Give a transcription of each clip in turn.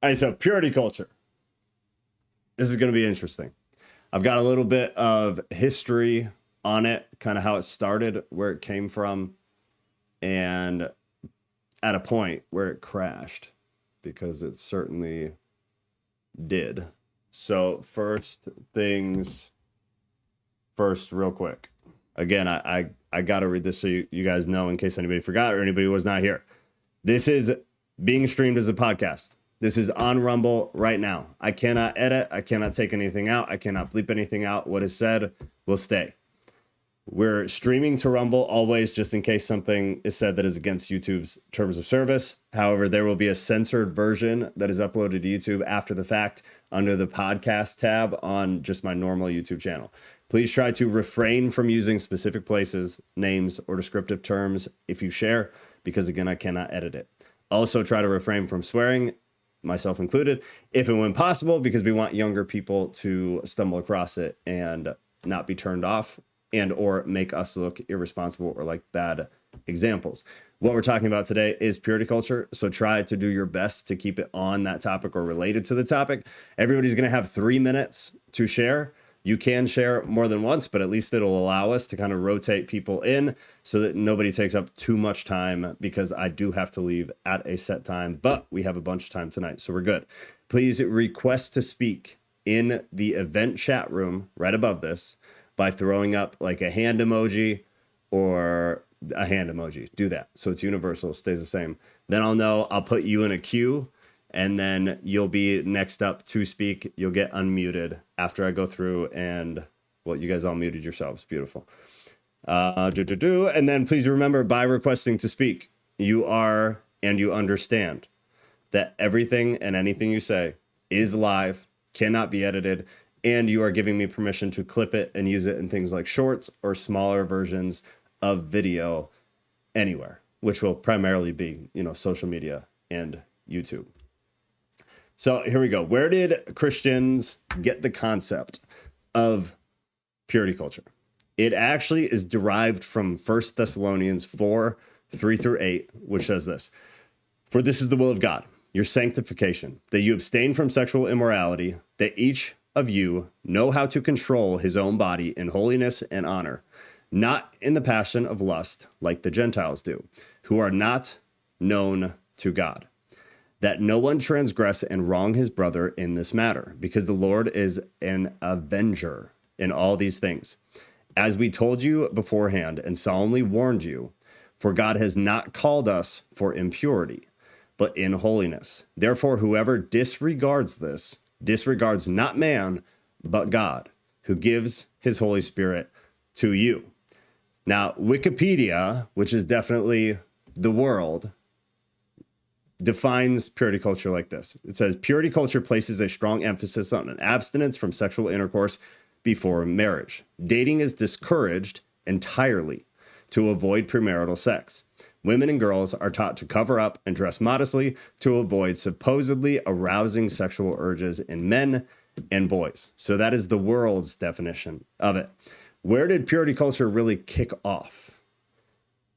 All right, so purity culture. This is going to be interesting. I've got a little bit of history on it, kind of how it started, where it came from, and at a point where it crashed, because it certainly did. So first things first, real quick. Again, I got to read this so you guys know, in case anybody forgot or anybody was not here. This is being streamed as a podcast. This is on Rumble right now. I cannot edit. I cannot take anything out. I cannot bleep anything out. What is said will stay. We're streaming to Rumble always, just in case something is said that is against YouTube's terms of service. However, there will be a censored version that is uploaded to YouTube after the fact under the podcast tab on just my normal YouTube channel. Please try to refrain from using specific places, names, or descriptive terms if you share, because again, I cannot edit it. Also, try to refrain from swearing, myself included, if and when possible, because we want younger people to stumble across it and not be turned off and or make us look irresponsible or like bad examples. What we're talking about today is purity culture, so try to do your best to keep it on that topic or related to the topic. Everybody's going to have 3 minutes to share. You can share more than once, but at least it'll allow us to kind of rotate people in so that nobody takes up too much time, because I do have to leave at a set time, but we have a bunch of time tonight, so we're good. Please request to speak in the event chat room right above this by throwing up like a hand emoji or a hand emoji. Do that. So it's universal, stays the same. Then I'll know, I'll put you in a queue, and then you'll be next up to speak. You'll get unmuted after I go through and, well, you guys all muted yourselves. Beautiful. And then please remember, by requesting to speak, you are and you understand that everything and anything you say is live, cannot be edited, and you are giving me permission to clip it and use it in things like shorts or smaller versions of video anywhere, which will primarily be, social media and YouTube. So here we go. Where did Christians get the concept of purity culture? It actually is derived from 1 Thessalonians 4, 3-8, which says this: "For this is the will of God, your sanctification, that you abstain from sexual immorality, that each of you know how to control his own body in holiness and honor, not in the passion of lust like the Gentiles do, who are not known to God. That no one transgress and wrong his brother in this matter, because the Lord is an avenger in all these things. As we told you beforehand and solemnly warned you, for God has not called us for impurity, but in holiness. Therefore, whoever disregards this, disregards not man, but God, who gives his Holy Spirit to you." Now, Wikipedia, which is definitely the world, defines purity culture like this. It says, "Purity culture places a strong emphasis on an abstinence from sexual intercourse before marriage. Dating is discouraged entirely to avoid premarital sex. Women and girls are taught to cover up and dress modestly to avoid supposedly arousing sexual urges in men and boys." So that is the world's definition of it. Where did purity culture really kick off?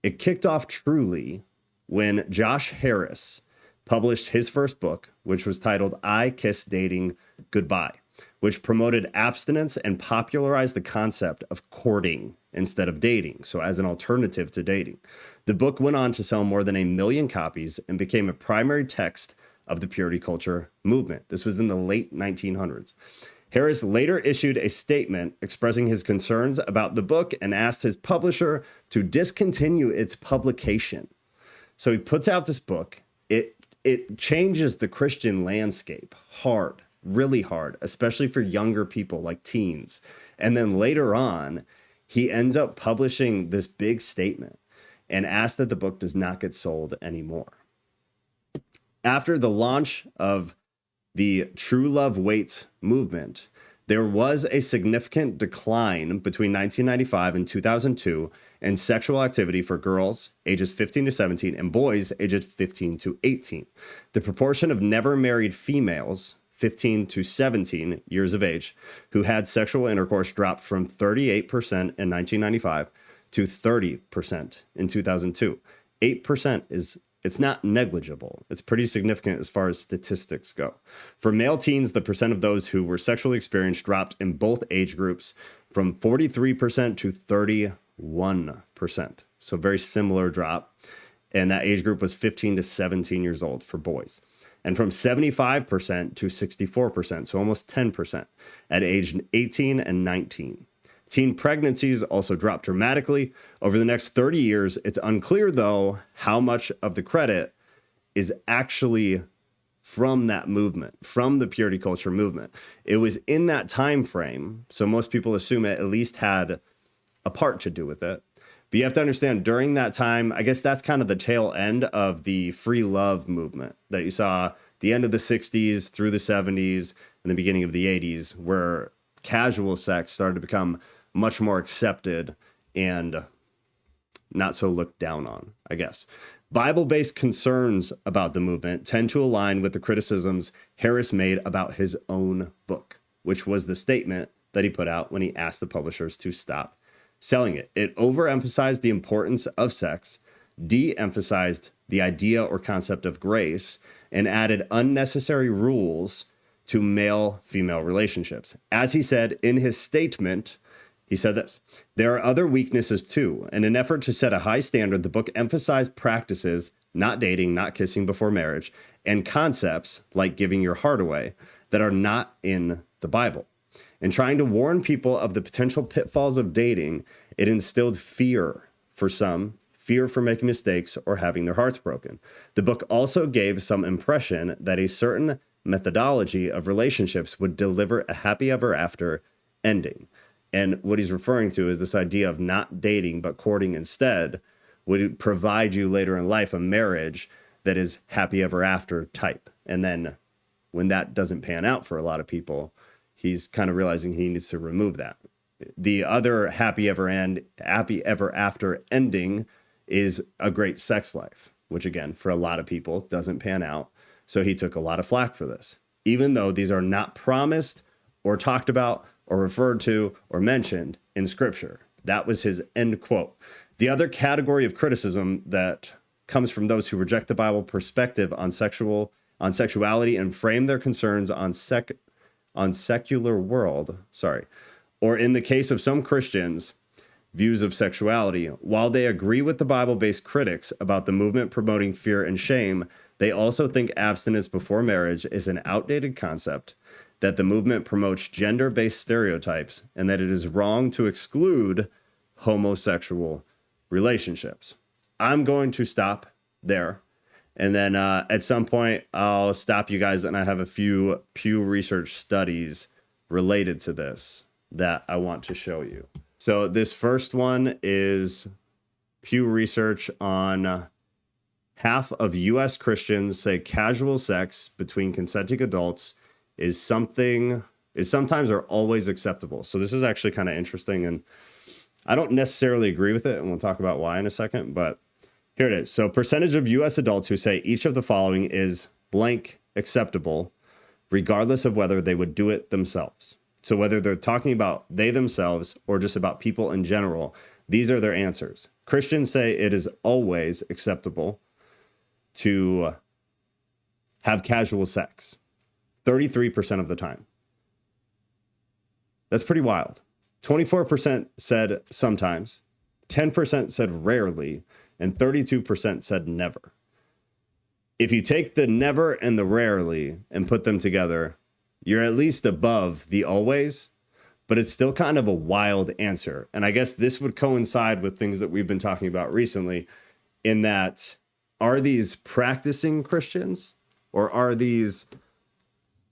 It kicked off truly when Josh Harris published his first book, which was titled "I Kiss Dating Goodbye," which promoted abstinence and popularized the concept of courting instead of dating, so as an alternative to dating. The book went on to sell more than 1 million copies and became a primary text of the purity culture movement. This was in the late 1900s. Harris later issued a statement expressing his concerns about the book and asked his publisher to discontinue its publication. So he puts out this book. It changes the Christian landscape hard, really hard, especially for younger people like teens. And then later on, he ends up publishing this big statement and asks that the book does not get sold anymore. After the launch of the True Love Waits movement, there was a significant decline between 1995 and 2002 in sexual activity for girls ages 15 to 17 and boys ages 15 to 18. The proportion of never married females 15 to 17 years of age who had sexual intercourse dropped from 38% in 1995 to 30% in 2002. 8% is It's not negligible. It's pretty significant as far as statistics go. For male teens, the percent of those who were sexually experienced dropped in both age groups from 43% to 31%. So very similar drop. And that age group was 15 to 17 years old for boys. And from 75% to 64%, so almost 10% at age 18 and 19. Teen pregnancies also dropped dramatically. Over the next 30 years, it's unclear, though, how much of the credit is actually from that movement, from the purity culture movement. It was in that time frame, so most people assume it at least had a part to do with it. But you have to understand, during that time, I guess that's kind of the tail end of the free love movement that you saw the end of the 60s through the 70s and the beginning of the 80s, where casual sex started to become much more accepted and not so looked down on, I guess. Bible-based concerns about the movement tend to align with the criticisms Harris made about his own book, which was the statement that he put out when he asked the publishers to stop selling it. It overemphasized the importance of sex, de-emphasized the idea or concept of grace, and added unnecessary rules to male-female relationships. As he said in his statement, he said this: "There are other weaknesses too. In an effort to set a high standard, the book emphasized practices, not dating, not kissing before marriage, and concepts like giving your heart away that are not in the Bible. In trying to warn people of the potential pitfalls of dating, it instilled fear for some, fear for making mistakes or having their hearts broken. The book also gave some impression that a certain methodology of relationships would deliver a happy ever after ending." And what he's referring to is this idea of not dating, but courting instead would provide you later in life a marriage that is happy ever after type. And then when that doesn't pan out for a lot of people, he's kind of realizing he needs to remove that. The other happy ever after ending is a great sex life, which again, for a lot of people doesn't pan out. So he took a lot of flack for this, even though these are not promised or talked about or referred to or mentioned in scripture. That was his end quote. The other category of criticism that comes from those who reject the Bible perspective on sexuality and frame their concerns on secular world, or in the case of some Christians, views of sexuality. While they agree with the Bible-based critics about the movement promoting fear and shame, they also think abstinence before marriage is an outdated concept, that the movement promotes gender-based stereotypes, and that it is wrong to exclude homosexual relationships. I'm going to stop there. And then at some point, I'll stop you guys, and I have a few Pew Research studies related to this that I want to show you. So this first one is Pew Research on half of U.S. Christians say casual sex between consenting adults is sometimes or always acceptable. So this is actually kind of interesting, and I don't necessarily agree with it, and we'll talk about why in a second, but here it is. So percentage of U.S. adults who say each of the following is blank acceptable, regardless of whether they would do it themselves. So whether they're talking about they themselves or just about people in general, these are their answers. Christians say it is always acceptable to have casual sex, 33% of the time. That's pretty wild. 24% said sometimes, 10% said rarely, and 32% said never. If you take the never and the rarely and put them together, you're at least above the always, but it's still kind of a wild answer. And I guess this would coincide with things that we've been talking about recently, in that, are these practicing Christians, or are these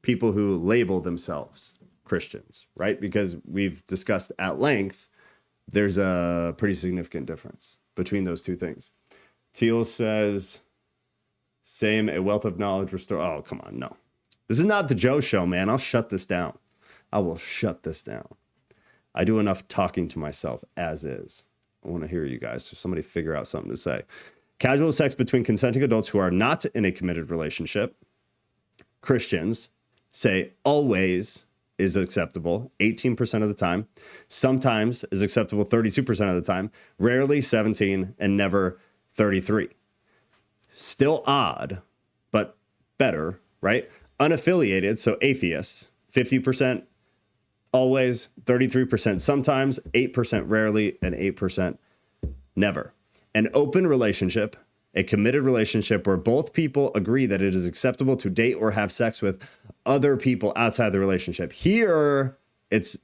people who label themselves Christians, right? Because we've discussed at length, there's a pretty significant difference between those two things. Teal says, same, a wealth of knowledge restore. Oh, come on, no. This is not the Joe Show, man. I'll shut this down. I will shut this down. I do enough talking to myself as is. I want to hear you guys, so somebody figure out something to say. Casual sex between consenting adults who are not in a committed relationship. Christians say always is acceptable, 18% of the time. Sometimes is acceptable, 32% of the time. Rarely, 17%, and never, 33%. Still odd, but better, right? Unaffiliated, so atheists, 50% always, 33% sometimes, 8% rarely, and 8% never. An open relationship, a committed relationship where both people agree that it is acceptable to date or have sex with other people outside the relationship. Here, it's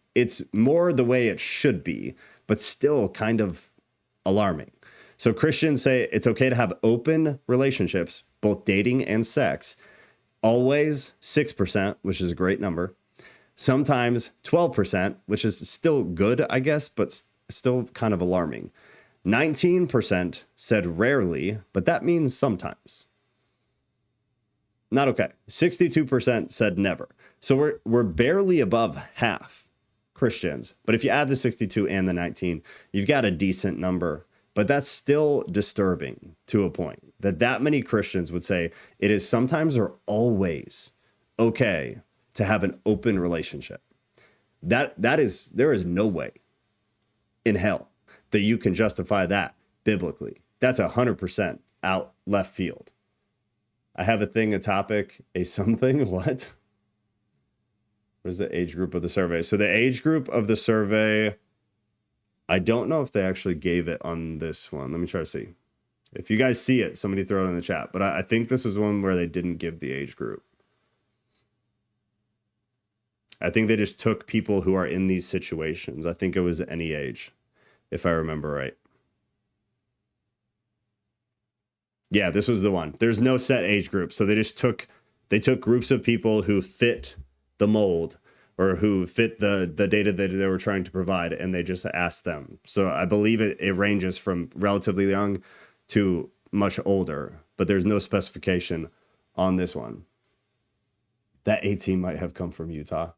more the way it should be, but still kind of alarming. So Christians say it's okay to have open relationships, both dating and sex. Always 6%, which is a great number. Sometimes 12%, which is still good, I guess, but still kind of alarming. 19% said rarely, but that means sometimes. Not okay. 62% said never. So we're barely above half Christians. But if you add the 62 and the 19, you've got a decent number. But that's still disturbing to a point that many Christians would say it is sometimes or always okay to have an open relationship. There is no way in hell that you can justify that biblically. That's 100% out left field. I have a topic, a something, what? What is the age group of the survey? So the age group of the survey, I don't know if they actually gave it on this one. Let me try to see. If you guys see it, somebody throw it in the chat. But I think this was one where they didn't give the age group. I think they just took people who are in these situations. I think it was any age, if I remember right. Yeah, this was the one. There's no set age group. So they took groups of people who fit the mold or who fit the data that they were trying to provide, and they just asked them. So I believe it ranges from relatively young to much older, but there's no specification on this one. That 18 might have come from Utah.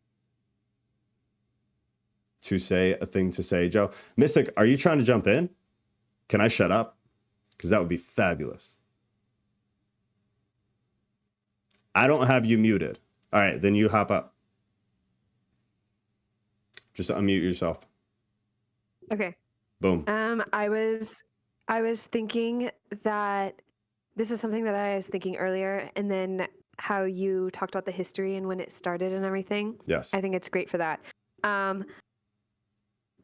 To say a thing to say, Joe. Mystic, are you trying to jump in? Can I shut up? Because that would be fabulous. I don't have you muted. All right, then you hop up. Just unmute yourself. Okay. Boom. I was thinking that this is something that I was thinking earlier, and then how you talked about the history and when it started and everything. Yes. I think it's great for that.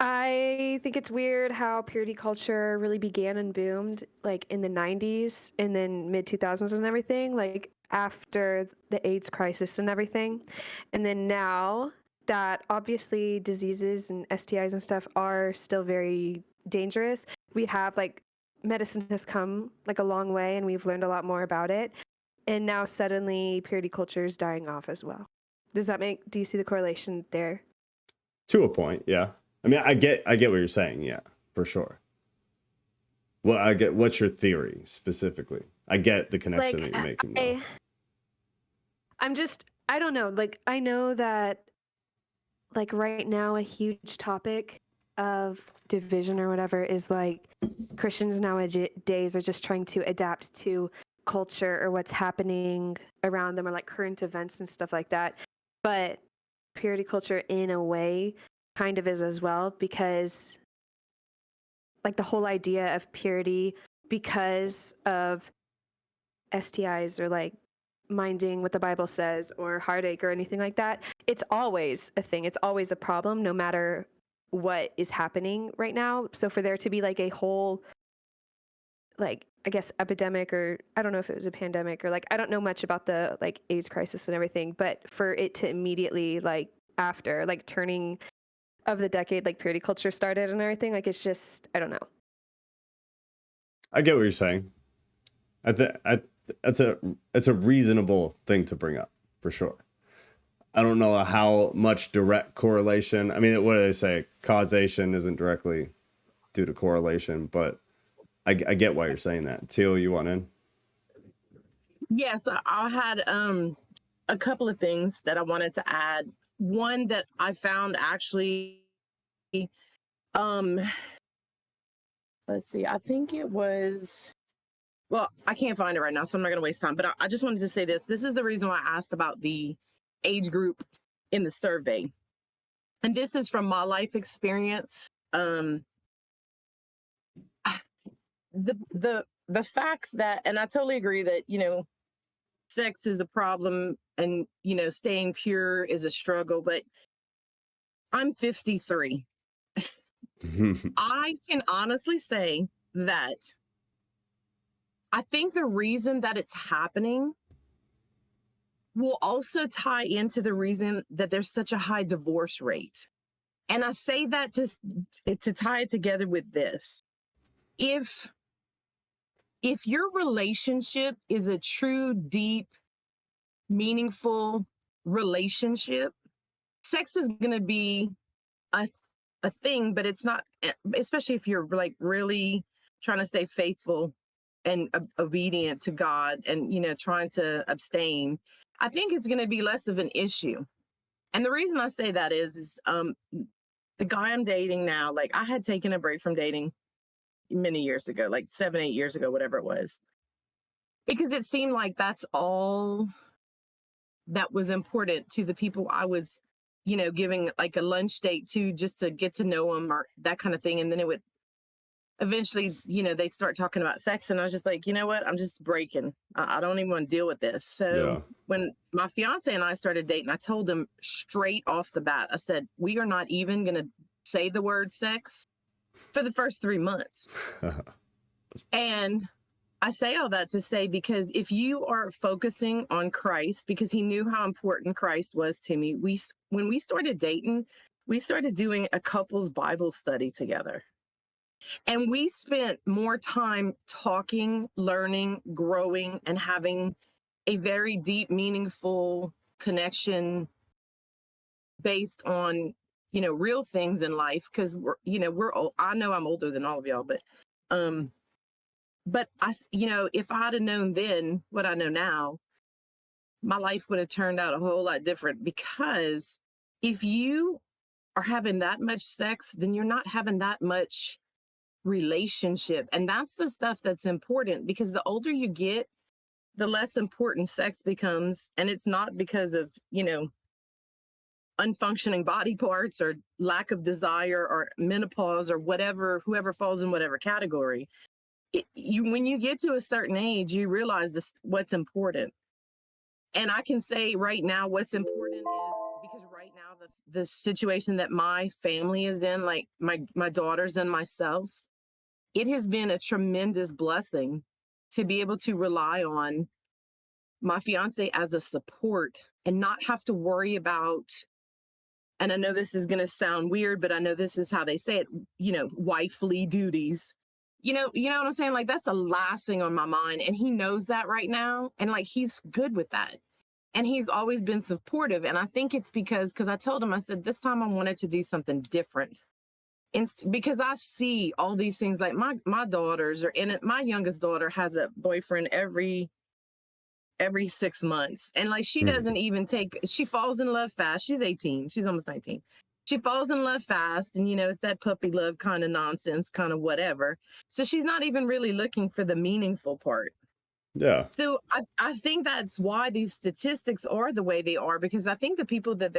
I think it's weird how purity culture really began and boomed like in the 90s and then mid 2000s and everything, like after the AIDS crisis and everything. And then now that obviously diseases and STIs and stuff are still very dangerous, we have like medicine has come like a long way and we've learned a lot more about it. And now suddenly purity culture is dying off as well. Do you see the correlation there? To a point, yeah. I mean, I get what you're saying, yeah, for sure. Well, I get what's your theory specifically. I get the connection that you're making. I don't know. Like, I know that, like, right now, a huge topic of division or whatever is like Christians nowadays are just trying to adapt to culture or what's happening around them or like current events and stuff like that. But purity culture, in a way, kind of is as well, because like the whole idea of purity because of STIs or like minding what the Bible says or heartache or anything like that, it's always a thing. It's always a problem, no matter what is happening right now. So for there to be like a whole, like, I guess, epidemic, or I don't know if it was a pandemic, or like, I don't know much about the like AIDS crisis and everything, but for it to immediately, like, after, like, turning of the decade, like purity culture started and everything, like, it's just, I don't know. I get what you're saying. It's a reasonable thing to bring up, for sure. I don't know how much direct correlation. I mean, what do they say? Causation isn't directly due to correlation, but I get why you're saying that. Teal, you want in? Yes, I had a couple of things that I wanted to add. One that I found actually, let's see, I think it was, well, I can't find it right now, so I'm not going to waste time. But I just wanted to say this. This is the reason why I asked about the age group in the survey. And this is from my life experience. The the fact that, and I totally agree that, sex is a problem and, staying pure is a struggle, but I'm 53. I can honestly say that I think the reason that it's happening will also tie into the reason that there's such a high divorce rate. And I say that to tie it together with this. If your relationship is a true, deep, meaningful relationship, sex is going to be a thing, but it's not, especially if you're like really trying to stay faithful and obedient to God and, trying to abstain. I think it's going to be less of an issue. And the reason I say that is the guy I'm dating now, like I had taken a break from dating many years ago, like 7-8 years ago, whatever it was, because it seemed like that's all that was important to the people I was, giving like a lunch date to, just to get to know them or that kind of thing. And then it would eventually, they'd start talking about sex. And I was just like, you know what? I'm just breaking. I don't even want to deal with this. So when my fiance and I started dating, I told him straight off the bat, I said, we are not even going to say the word sex for the first 3 months. And I say all that to say, because if you are focusing on Christ, because he knew how important Christ was to me, when we started dating, we started doing a couples Bible study together. And we spent more time talking, learning, growing, and having a very deep, meaningful connection based on, real things in life. Because we're old. I know I'm older than all of y'all, but if I'd have known then what I know now, my life would have turned out a whole lot different. Because if you are having that much sex, then you're not having that much relationship. And that's the stuff that's important, because the older you get, the less important sex becomes. And it's not because of, unfunctioning body parts or lack of desire or menopause or whatever, whoever falls in whatever category. When you get to a certain age, you realize what's important. And I can say right now what's important is, because right now the situation that my family is in, like my daughters and myself, it has been a tremendous blessing to be able to rely on my fiance as a support and not have to worry about, and I know this is going to sound weird, but I know this is how they say it, wifely duties. You know what I'm saying? Like, that's the last thing on my mind. And he knows that right now. And like, he's good with that. And he's always been supportive. And I think it's because I told him, I said, this time I wanted to do something different. Because I see all these things, like my daughters are in it. My youngest daughter has a boyfriend every 6 months. And like, she doesn't even she falls in love fast. She's 18. She's almost 19. She falls in love fast. And, it's that puppy love kind of nonsense, kind of whatever. So she's not even really looking for the meaningful part. Yeah. So I think that's why these statistics are the way they are, because I think the people that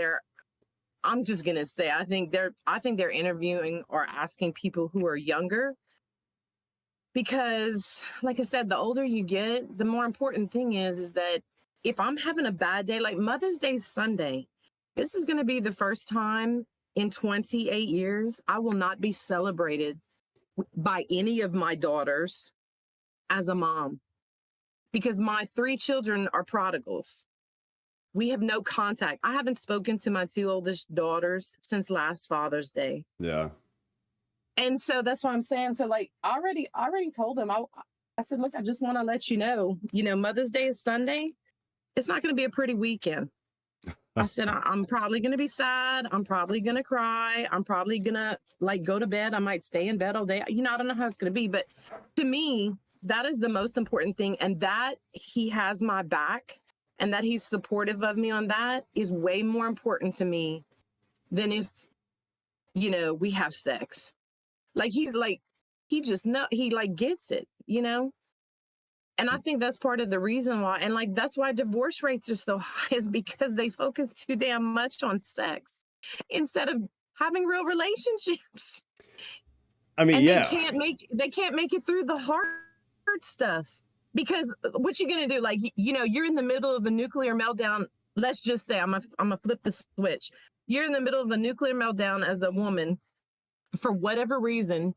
I'm just going to say, I think they're interviewing or asking people who are younger, because like I said, the older you get, the more important thing is that if I'm having a bad day, like Mother's Day Sunday, this is going to be the first time in 28 years I will not be celebrated by any of my daughters as a mom, because my 3 children are prodigals. We have no contact. I haven't spoken to my 2 oldest daughters since last Father's Day. Yeah. And so that's what I'm saying. So like, I already told him, I said, look, I just want to let you know, Mother's Day is Sunday. It's not going to be a pretty weekend. I said, I'm probably going to be sad. I'm probably going to cry. I'm probably going to like go to bed. I might stay in bed all day. I don't know how it's going to be. But to me, that is the most important thing. And that he has my back and that he's supportive of me on that is way more important to me than if, we have sex. Like, he just he like gets it, And I think that's part of the reason why. And like, that's why divorce rates are so high, is because they focus too damn much on sex instead of having real relationships. I mean, and yeah. they can't make it through the hard stuff. Because what you gonna do? Like, you're in the middle of a nuclear meltdown. Let's just say I'm gonna flip the switch. You're in the middle of a nuclear meltdown as a woman for whatever reason,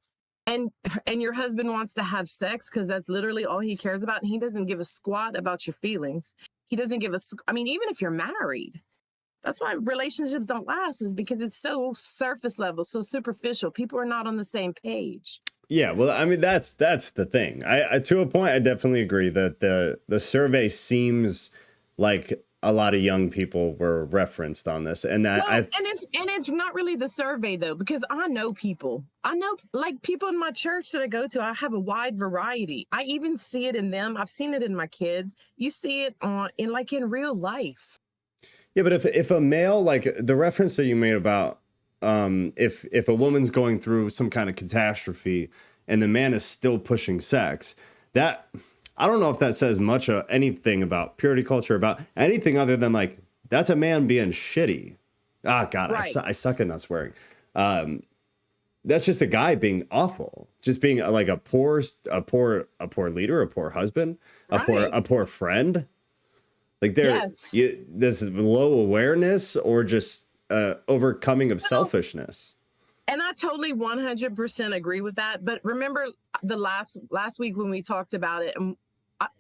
and your husband wants to have sex because that's literally all he cares about, and he doesn't give a squat about your feelings. He doesn't give a. I mean, even if you're married, that's why relationships don't last, is because it's so surface level, so superficial. People are not on the same page. Yeah, well, I mean, that's the thing. I to a point, I definitely agree that the survey seems like a lot of young people were referenced on this, and that and it's not really the survey though, because I know people. I know like people in my church that I go to. I have a wide variety. I even see it in them. I've seen it in my kids. You see it in real life. Yeah, but if a male, like the reference that you made about if a woman's going through some kind of catastrophe and the man is still pushing sex, that I don't know if that says much of anything about purity culture, about anything other than like that's a man being shitty. Ah, God, right. I suck at not swearing. That's just a guy being awful, just being like a poor leader, a poor husband, right. a poor friend. Like this is low awareness or just overcoming of selfishness. And I totally 100% agree with that. But remember the last week when we talked about it, and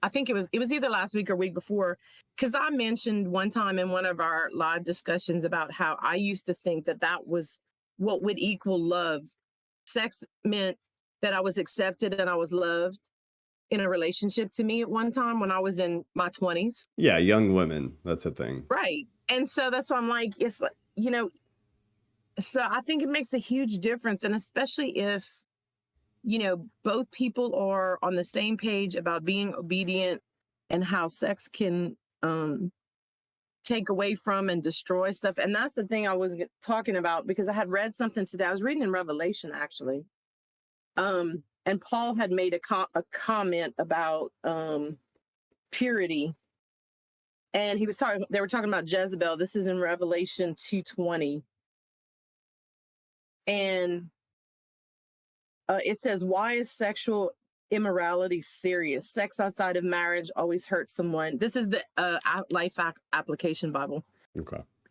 I think it was either last week or week before, because I mentioned one time in one of our live discussions about how I used to think that was what would equal love. Sex meant that I was accepted and I was loved in a relationship to me at one time when I was in my 20s. Yeah, young women, that's a thing. Right. And so that's why I'm like, it's, so I think it makes a huge difference. And especially if, both people are on the same page about being obedient and how sex can take away from and destroy stuff. And that's the thing I was talking about, because I had read something today. I was reading in Revelation, actually. And Paul had made a comment about purity. And they were talking about Jezebel. This is in Revelation 2:20. And it says, why is sexual immorality serious? Sex outside of marriage always hurts someone. This is the Life Application Bible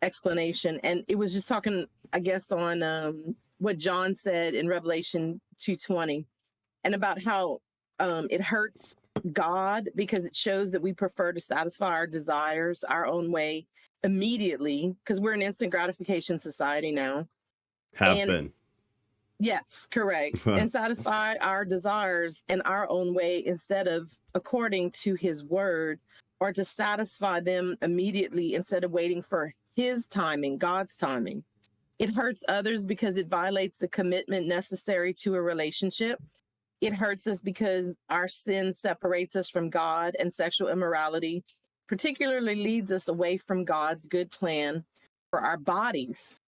explanation. And it was just talking, I guess, on what John said in Revelation 2:20, and about how it hurts God because it shows that we prefer to satisfy our desires our own way immediately, because we're an instant gratification society now. Been. Yes, correct. And satisfy our desires in our own way instead of according to his word, or to satisfy them immediately instead of waiting for his timing, God's timing. It hurts others because it violates the commitment necessary to a relationship. It hurts us because our sin separates us from God, and sexual immorality particularly leads us away from God's good plan for our bodies.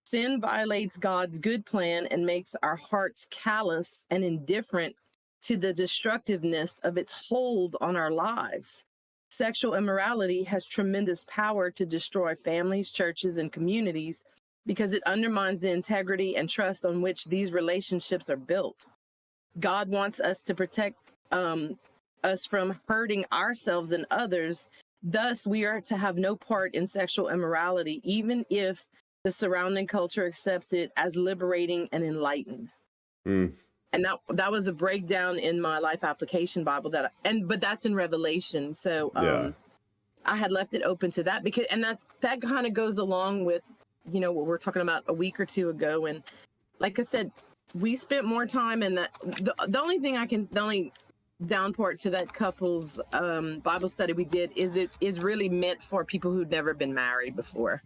Sin violates God's good plan and makes our hearts callous and indifferent to the destructiveness of its hold on our lives. Sexual immorality has tremendous power to destroy families, churches, and communities because it undermines the integrity and trust on which these relationships are built. God wants us to protect us from hurting ourselves and others. Thus, we are to have no part in sexual immorality, even if the surrounding culture accepts it as liberating and enlightened. And that was a breakdown in my Life Application Bible but that's in Revelation. So I had left it open to that because, and that kind of goes along with, what we we're talking about a week or two ago. And like I said, we spent more time in that. The only downport to that couple's Bible study we did is it is really meant for people who'd never been married before.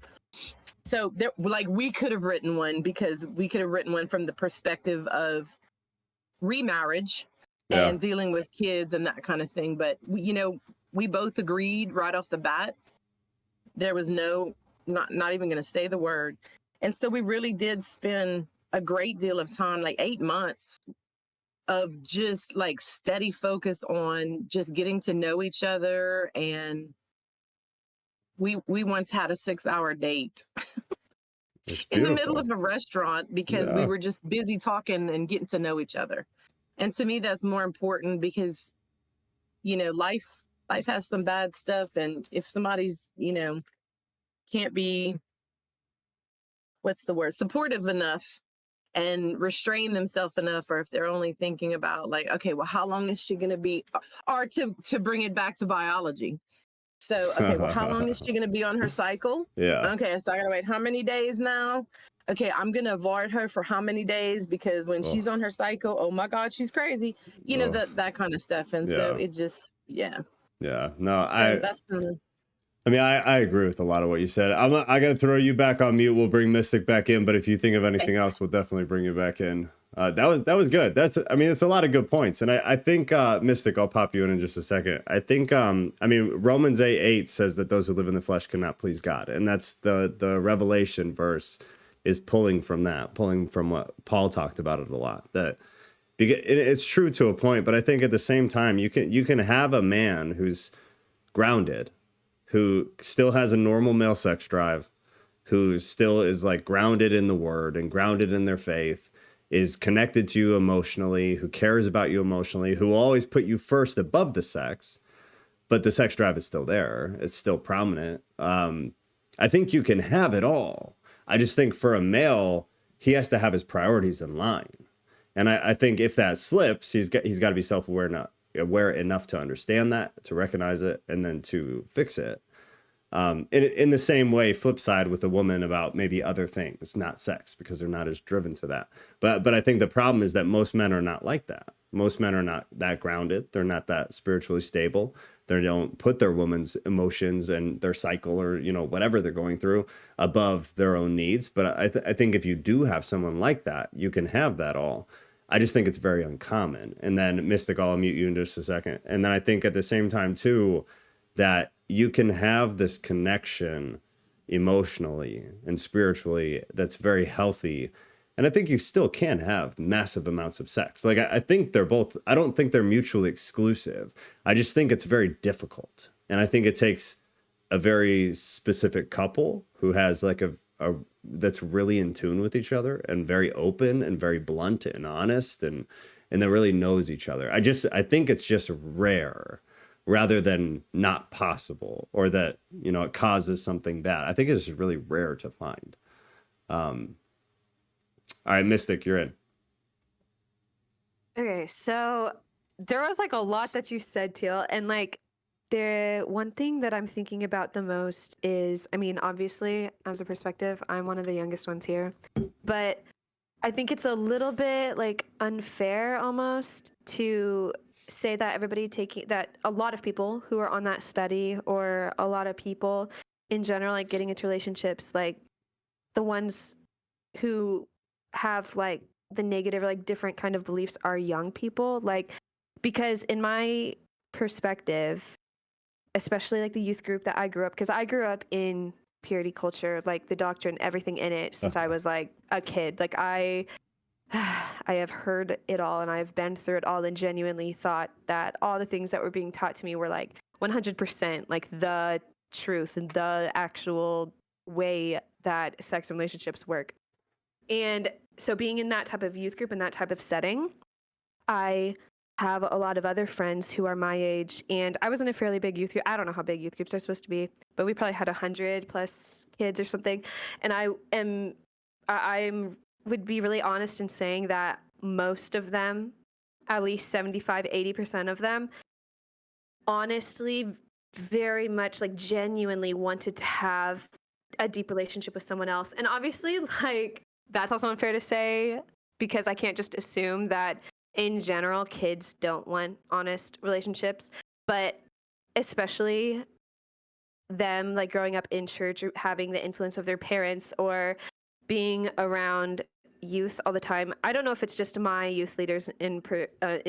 So we could have written one, because we could have written one from the perspective of remarriage and dealing with kids and that kind of thing. But we both agreed right off the bat. There was not even going to say the word. And so we really did spend a great deal of time, like 8 months of just like steady focus on just getting to know each other. And we once had a 6-hour date in the middle of a restaurant because we were just busy talking and getting to know each other. And to me, that's more important because, you know, life has some bad stuff. And if somebody's, you know, can't be, what's the word, supportive enough and restrain themselves enough, or if they're only thinking about like, okay, well, how long is she going to be, or to bring it back to biology. So, okay, well, how long is she going to be on her cycle? Yeah. Okay, so I got to wait how many days now? Okay, I'm going to avoid her for how many days because when she's on her cycle, oh my God, she's crazy. You know, that kind of stuff. And so Yeah. it just, yeah. Yeah. No, So that's I mean, I agree with a lot of what you said. I got to throw you back on mute. We'll bring Mystic back in, but if you think of anything else, we'll definitely bring you back in. That was good. I mean, it's a lot of good points. And I think, Mystic, I'll pop you in just a second. I think, I mean, Romans 8:8 says that those who live in the flesh cannot please God. And that's the Revelation verse is pulling from what Paul talked about it a lot. That it's true to a point, but I think at the same time, you can have a man who's grounded, who still has a normal male sex drive, who still is like grounded in the word and grounded in their faith, is connected to you emotionally, who cares about you emotionally, who will always put you first above the sex, but the sex drive is still there. It's still prominent. I think you can have it all. I just think for a male, he has to have his priorities in line. And I think if that slips, he's got to be self-aware enough to understand that, to recognize it, and then to fix it. In the same way, flip side with a woman about maybe other things, not sex, because they're not as driven to that. But I think the problem is that most men are not like that. Most men are not that grounded. They're not that spiritually stable. They don't put their woman's emotions and their cycle or, you know, whatever they're going through above their own needs. But I think if you do have someone like that, you can have that all. I just think it's very uncommon. And then Mystic, I'll mute you in just a second. And then I think at the same time too, that you can have this connection emotionally and spiritually that's very healthy. And I think you still can have massive amounts of sex. Like I think I don't think they're mutually exclusive. I just think it's very difficult. And I think it takes a very specific couple who has like a that's really in tune with each other and very open and very blunt and honest and that really knows each other. I think it's just rare rather than not possible or that, you know, it causes something bad. I think it's just really rare to find. All right, Mystic, you're in. Okay, so there was like a lot that you said, Teal, and like the one thing that I'm thinking about the most is, I mean, obviously, as a perspective, I'm one of the youngest ones here, but I think it's a little bit like unfair almost to say that that a lot of people who are on that study or a lot of people in general, like getting into relationships, like the ones who have like the negative, like different kind of beliefs are young people, like, because in my perspective, especially like the youth group that I grew up, because I grew up in purity culture, like the doctrine, everything in it since I was like a kid. Like I have heard it all and I've been through it all and genuinely thought that all the things that were being taught to me were like 100% like the truth and the actual way that sex and relationships work. And so being in that type of youth group and that type of setting, I have a lot of other friends who are my age, and I was in a fairly big youth group. I don't know how big youth groups are supposed to be, but we probably had 100 plus kids or something. And I would be really honest in saying that most of them, at least 75-80% of them, honestly, very much like genuinely wanted to have a deep relationship with someone else. And obviously, like, that's also unfair to say because I can't just assume that in general kids don't want honest relationships, but especially them like growing up in church or having the influence of their parents or being around youth all the time. I don't know if it's just my youth leaders in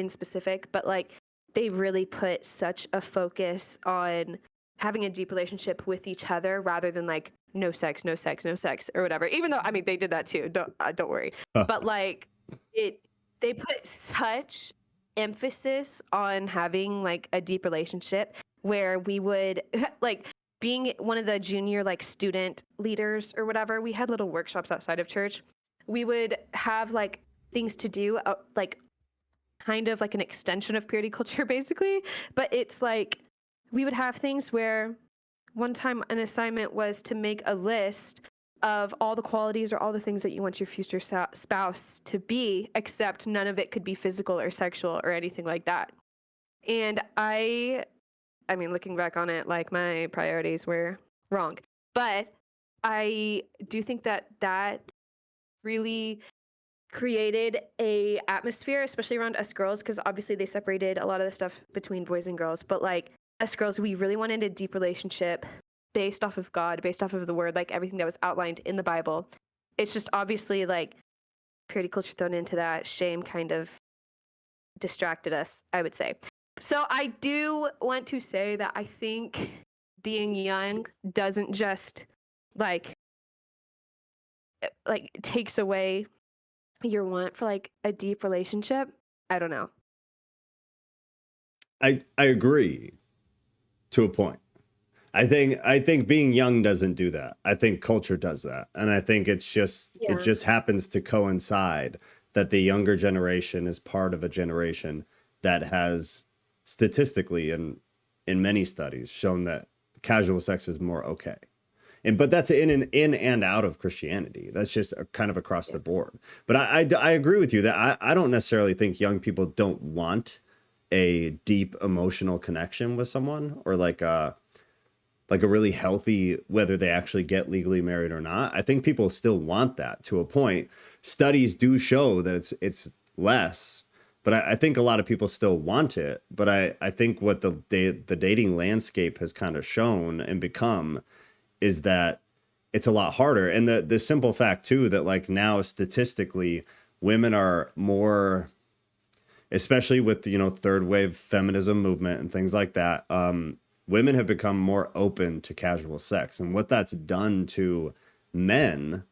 specific, but like they really put such a focus on having a deep relationship with each other rather than like no sex, no sex, no sex or whatever. Even though I mean they did that too. Don't worry. But like they put such emphasis on having like a deep relationship where we would like being one of the junior like student leaders or whatever, we had little workshops outside of church. We would have like things to do like kind of like an extension of purity culture, basically. But it's like we would have things where one time an assignment was to make a list of all the qualities or all the things that you want your future spouse to be, except none of it could be physical or sexual or anything like that. And I mean, looking back on it, like my priorities were wrong. But I do think that that really created a atmosphere, especially around us girls, because obviously they separated a lot of the stuff between boys and girls. But like us girls, we really wanted a deep relationship based off of God, based off of the word, like everything that was outlined in the Bible. It's just obviously like purity culture thrown into that, shame kind of distracted us, I would say. So I do want to say that I think being young doesn't just like takes away your want for like a deep relationship. I don't know. I agree to a point. I think being young doesn't do that. I think culture does that. And I think it just happens to coincide that the younger generation is part of a generation that has statistically and in many studies shown that casual sex is more okay. But that's in and out of Christianity. That's just kind of across the board. But I agree with you that I don't necessarily think young people don't want a deep emotional connection with someone, or like a really healthy, whether they actually get legally married or not. I think people still want that to a point. Studies do show that it's less, but I think a lot of people still want it. But I think what the dating landscape has kind of shown and become is that it's a lot harder. And the simple fact too, that like now statistically women are more, especially with the third wave feminism movement and things like that, women have become more open to casual sex. And what that's done to men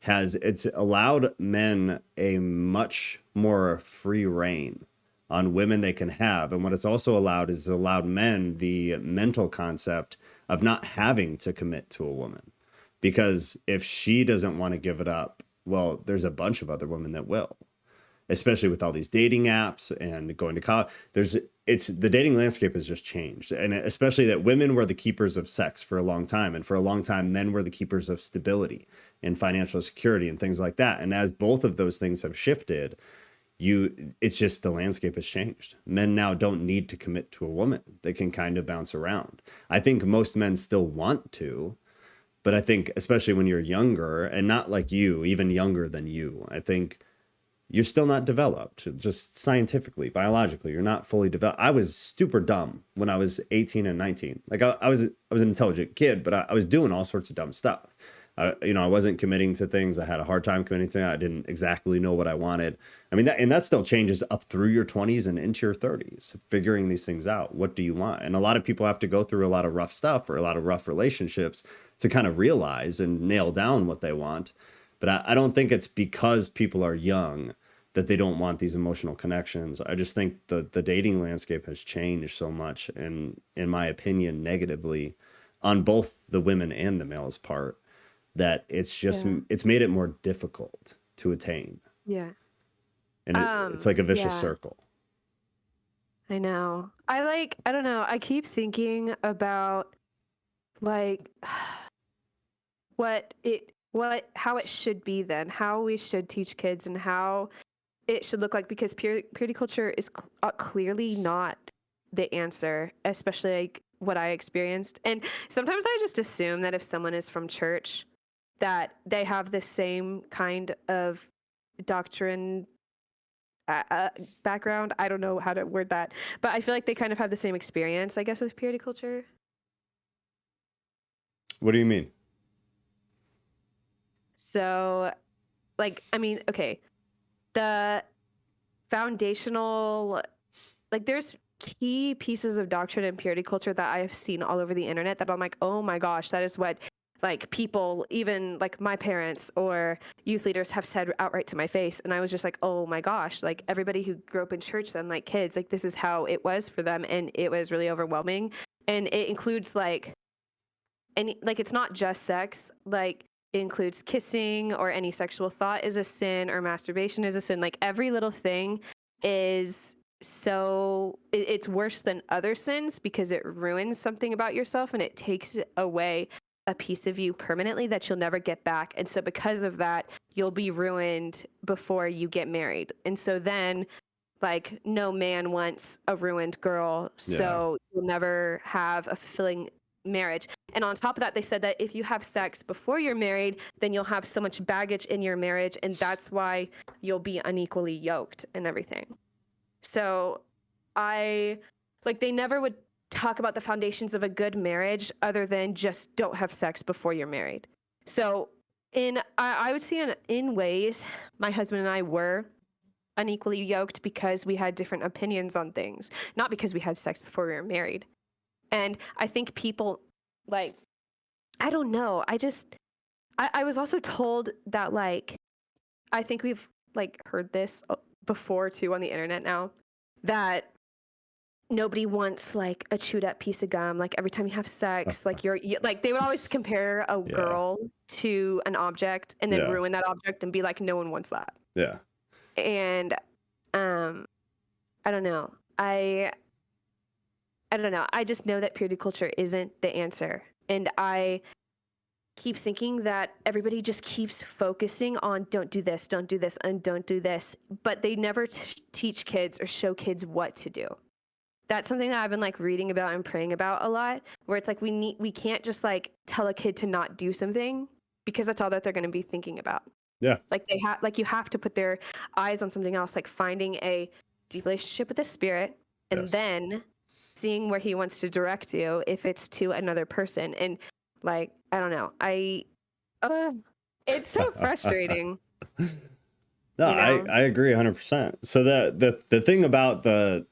it's allowed men a much more free reign on women they can have. And what it's also allowed men the mental concept of not having to commit to a woman. Because if she doesn't want to give it up, well, there's a bunch of other women that will. Especially with all these dating apps and going to college, the dating landscape has just changed. And especially that women were the keepers of sex for a long time. And for a long time, men were the keepers of stability and financial security and things like that. And as both of those things have shifted, it's just the landscape has changed. Men now don't need to commit to a woman. They can kind of bounce around. I think most men still want to, but I think especially when you're younger and not like you, even younger than you, I think you're still not developed, just scientifically, biologically. You're not fully developed. I was super dumb when I was 18 and 19. Like I was an intelligent kid, but I was doing all sorts of dumb stuff. I wasn't committing to things. I had a hard time committing to it. I didn't exactly know what I wanted. I mean, that still changes up through your 20s and into your 30s, figuring these things out. What do you want? And a lot of people have to go through a lot of rough stuff or a lot of rough relationships to kind of realize and nail down what they want. But I don't think it's because people are young that they don't want these emotional connections. I just think the dating landscape has changed so much, and in my opinion, negatively on both the women and the males' part, that it's made it more difficult to attain. Yeah. And it's like a vicious circle. I know. I don't know. I keep thinking about like how it should be then, how we should teach kids and how it should look like, because purity culture is clearly not the answer, especially like what I experienced. And sometimes I just assume that if someone is from church, that they have the same kind of doctrine background. I don't know how to word that, but I feel like they kind of have the same experience, I guess, with purity culture. What do you mean? So, like, I mean, okay, the foundational, like, there's key pieces of doctrine and purity culture that I've seen all over the internet that I'm like, oh my gosh, that is what like people, even like my parents or youth leaders, have said outright to my face. And I was just like, oh my gosh, like everybody who grew up in church then, like kids, like this is how it was for them. And it was really overwhelming. And it includes like it's not just sex, like it includes kissing, or any sexual thought is a sin, or masturbation is a sin. Like every little thing is it's worse than other sins because it ruins something about yourself and it takes away a piece of you permanently that you'll never get back. And so because of that, you'll be ruined before you get married. And so then, like, no man wants a ruined girl, so you'll never have a fulfilling marriage. And on top of that, they said that if you have sex before you're married, then you'll have so much baggage in your marriage, and that's why you'll be unequally yoked and everything. So they never would talk about the foundations of a good marriage other than just don't have sex before you're married. So I would say in ways, my husband and I were unequally yoked because we had different opinions on things, not because we had sex before we were married. And I think people, like, I don't know. I was also told that, like, I think we've, like, heard this before too on the internet now, that nobody wants, like, a chewed up piece of gum. Like, every time you have sex, like, like, they would always compare a girl to an object and then ruin that object and be like, no one wants that. Yeah. And I don't know. I don't know. I just know that purity culture isn't the answer. And I keep thinking that everybody just keeps focusing on don't do this, and don't do this. But they never teach kids or show kids what to do. That's something that I've been, like, reading about and praying about a lot, where it's like we can't just, like, tell a kid to not do something because that's all that they're going to be thinking about. Yeah. Like, you have to put their eyes on something else, like finding a deep relationship with the Spirit, and then seeing where He wants to direct you if it's to another person. And, like, I don't know. It's so frustrating. No, I agree 100%. So the thing about the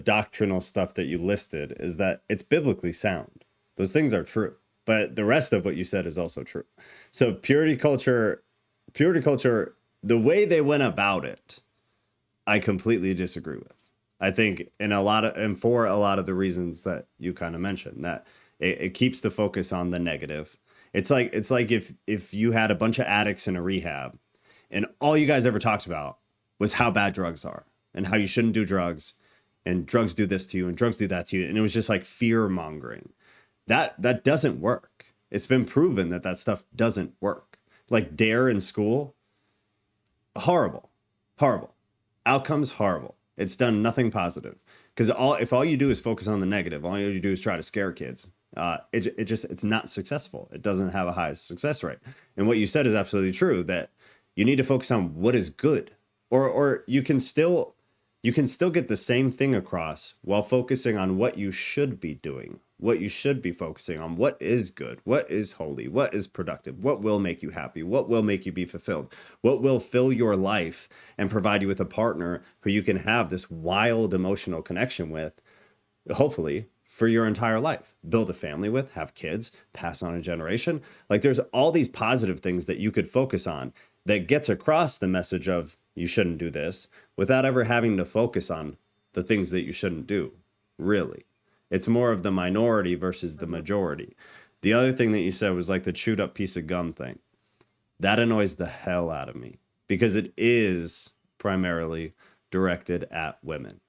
doctrinal stuff that you listed is that it's biblically sound. Those things are true. But the rest of what you said is also true. So purity culture, the way they went about it, I completely disagree with. I think for a lot of the reasons that you kind of mentioned, that it keeps the focus on the negative. It's like if you had a bunch of addicts in a rehab and all you guys ever talked about was how bad drugs are and how you shouldn't do drugs and drugs do this to you and drugs do that to you. And it was just like fear mongering. That doesn't work. It's been proven that stuff doesn't work. Like DARE in school, horrible. Outcomes, horrible. It's done nothing positive. Because if all you do is focus on the negative, all you do is try to scare kids, it's not successful. It doesn't have a high success rate. And what you said is absolutely true, that you need to focus on what is good, or you can still get the same thing across while focusing on what you should be doing, what you should be focusing on, what is good, what is holy, what is productive, what will make you happy, what will make you be fulfilled, what will fill your life and provide you with a partner who you can have this wild emotional connection with, hopefully for your entire life, build a family with, have kids, pass on a generation. Like, there's all these positive things that you could focus on that gets across the message of you shouldn't do this without ever having to focus on the things that you shouldn't do, really. It's more of the minority versus the majority. The other thing that you said was like the chewed up piece of gum thing. That annoys the hell out of me because it is primarily directed at women.